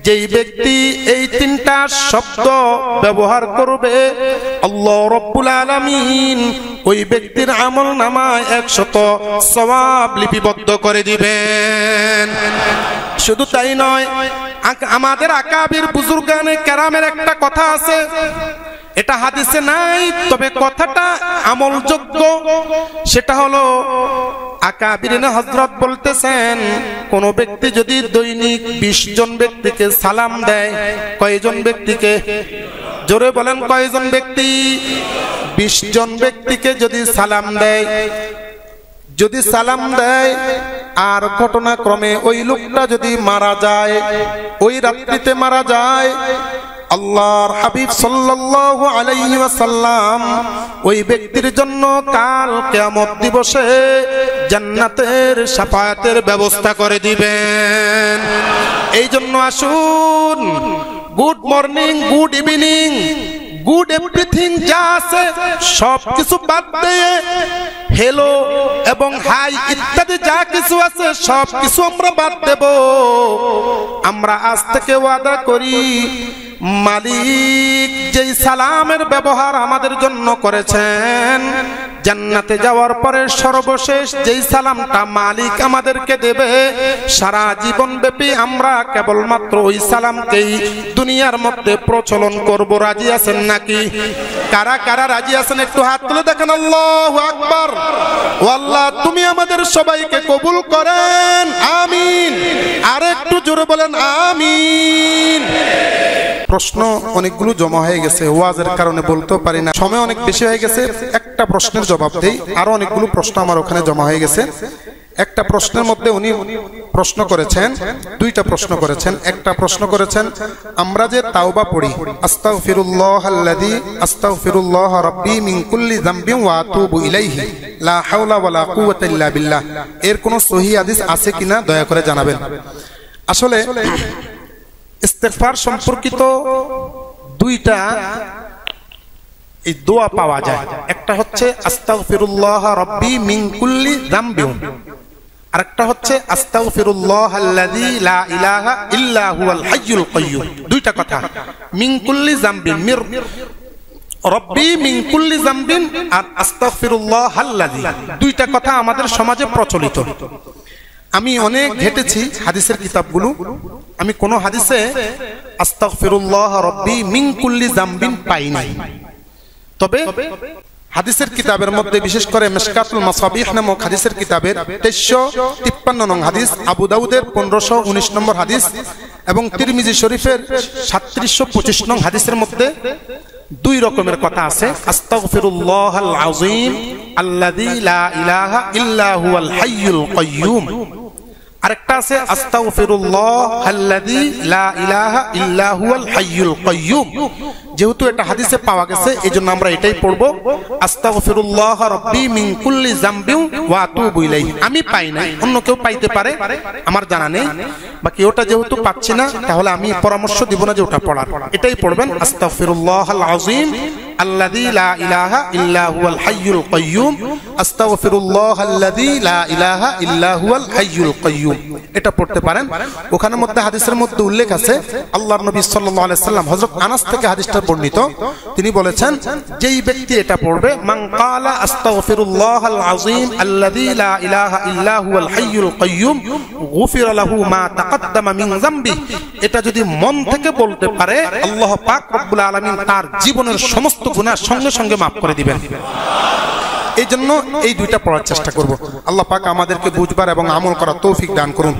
যেই ব্যক্তি এই তিনটা শব্দ ব্যবহার করবে, আল্লাহ রাব্বুল আলামিন ওই ব্যক্তির আমলনামায় 100 সওয়াব লিপিবদ্ধ করে দিবেন। শুধু তাই নয়, আমাদের আকাবির বুজুর্গানে কেরামের একটা কথা আছে, এটা হাদিসে নাই, তবে কথাটা আমলযোগ্য। সেটা হলো, আকাবিরিনে হযরত বলতেছেন, কোন ব্যক্তি যদি দৈনিক 20 জন ব্যক্তিকে সালাম দেয়, কয়জন ব্যক্তিকে? জোরে বলেন, কয়জন ব্যক্তি? 20 জন ব্যক্তিকে যদি সালাম দেয়, যদি সালাম দেয় আর ঘটনাক্রমে ওই লোকটা যদি মারা যায়, ওই রাত্রিতে মারা যায়, আল্লাহর হাবিব সাল্লাল্লাহু আলাইহি ওয়াসাল্লাম ওই ব্যক্তির জন্য কাল কিয়ামত দিবসে জান্নাতের শাফায়াতের ব্যবস্থা করে দিবেন। এই জন্য আসুন, good morning, good evening, good everything যা আছে সব কিছু বাদ দিয়ে হেলো এবং হাই ইত্যাদি যা কিছু আছে সব কিছু আমরা বাদ দেব। আমরা আজ থেকে ওয়াদা করি, মালিক যেই সালামের ব্যবহার আমাদের জন্য করেছেন, জান্নাতে যাওয়ার পরে সর্বশেষ যেই সালামটা মালিক আমাদেরকে দেবে, সারা জীবন ব্যাপী আমরা কেবলমাত্র ওই সালামকেই দুনিয়ার মধ্যে প্রচলন করব। রাজি আছেন নাকি? কারা কারা রাজি আছেন একটু হাত তুলে দেখেন। আল্লাহু আকবার। ও আল্লাহ, তুমি আমাদের সবাইকে কবুল করেন, আমিন। আর একটু জোরে বলেন, আমিন। প্রশ্ন অনেকগুলো জমা হয়ে গেছে, ওয়াজের কারণে বলতেও পারি না, সময় অনেক বেশি হয়ে গেছে। একটা প্রশ্নের জবাব দেই, আরো অনেকগুলো প্রশ্ন আমার ওখানে জমা হয়ে গেছে। একটা প্রশ্নের মধ্যে উনি প্রশ্ন করেছেন, দুইটা প্রশ্ন করেছেন। একটা প্রশ্ন করেছেন, আমরা যে তাওবা পড়ি, আস্তাগফিরুল্লাহাল্লাযী আস্তাগফিরুল্লাহ রাব্বী মিন কুল্লি যামবিন ওয়া আতুবু ইলাইহি লা হাওলা ওয়ালা কুওয়াতা ইল্লা বিল্লাহ, এর কোনো সহিহ হাদিস আছে কিনা দয়া করে জানাবেন। আসলে ইস্তেগফার সম্পর্কিত দুইটা এই দোয়া পাওয়া যায়। একটা হচ্ছে আস্তাগফিরুল্লাহ রাব্বী মিন কুল্লি যামবিন, আরেকটা হচ্ছে আস্তাগফিরুল্লাহাল্লাযী লা ইলাহা ইল্লা হুয়াল হাইয়ুল কাইয়্যুম। দুইটা কথা, মিন কুল্লি যামবিন, মির রব্বি মিন কুল্লি যামবিন আর আস্তাগফিরুল্লাহাল্লাযী, দুইটা কথা আমাদের সমাজে প্রচলিত। আমি অনেক ঘেটেছি হাদিসের কিতাবগুলো, আমি কোন হাদিসে আস্তাগফিরুল্লাহ রব্বি মিন কুল্লি যামবিন পাই নাই। তবে হাদিসের কিতাবের মধ্যে বিশেষ করে মিশকাতুল মাসাবিহ নামক হাদিসের কিতাবের 2353 নং হাদিস, আবু দাউদের 1519 নম্বর হাদিস এবং তিরমিজি শরীফের 3725 নং হাদিসের মধ্যে দুই রকমের কথা আছে। আস্তাগফিরুল্লাহাল আযীম আল্লাযী লা ইলাহা ইল্লা হুয়াল হাইয়ুল কাইয়্যুম, আরেকটা আছে আস্তাগফিরুল্লাহাল্লাযী লা ইলাহা ইল্লা হুয়াল হাইয়ুল কাইয়্যুম। যেহেতু এটা হাদিসে পাওয়া গেছে, এজন্য আমরা এটাই পড়ব, আস্তাগফিরুল্লাহ রাব্বী মিন কুল্লি যামবিন ওয়া আতুবু ইলাইহি। আমি পাই না, অন্য কেউ পাইতে পারে, আমার জানা নেই। বাকি ওটা যেহেতু পাচ্ছি না, তাহলে আমি পরামর্শ দিব না যে ওটা পড়ার, এটাই পড়বেন, আস্তাগফিরুল্লাহাল আযীম আল্লাযী লা ইলাহা ইল্লা হুয়াল হাইয়ুল কাইয়্যুম, আস্তাগফিরুল্লাহাল্লাযী লা ইলাহা ইল্লা হুয়াল হাইয়ুল কাইয়্যুম, এটা পড়তে পারেন। ওখানে মধ্যে হাদিসের মধ্যে উল্লেখ আছে, আল্লাহর নবী সাল্লাল্লাহু আলাইহি সাল্লাম, হযরত আনাস থেকে হাদিসটা বর্ণিত, তিনি বলেছেন, যেই ব্যক্তি এটা পড়বে, মান ক্বালা আস্তাগফিরুল্লাহাল আযীম আল্লাযী লা ইলাহা ইল্লা হুয়াল হাইয়ুল কাইয়্যুম গুফিরা লাহু মা তাকাদ্দামা মিন যামবি, এটা যদি মন থেকে বলতে পারে, আল্লাহ পাক রব্বুল আলামিন তার জীবনের সমস্ত গুনাহ সঙ্গে সঙ্গে মাফ করে দিবেন। এই জন্য এই দুইটা পড়ার চেষ্টা করব। আল্লাহ পাক আমাদেরকে বুঝবার এবং আমল করার তৌফিক দান করুন।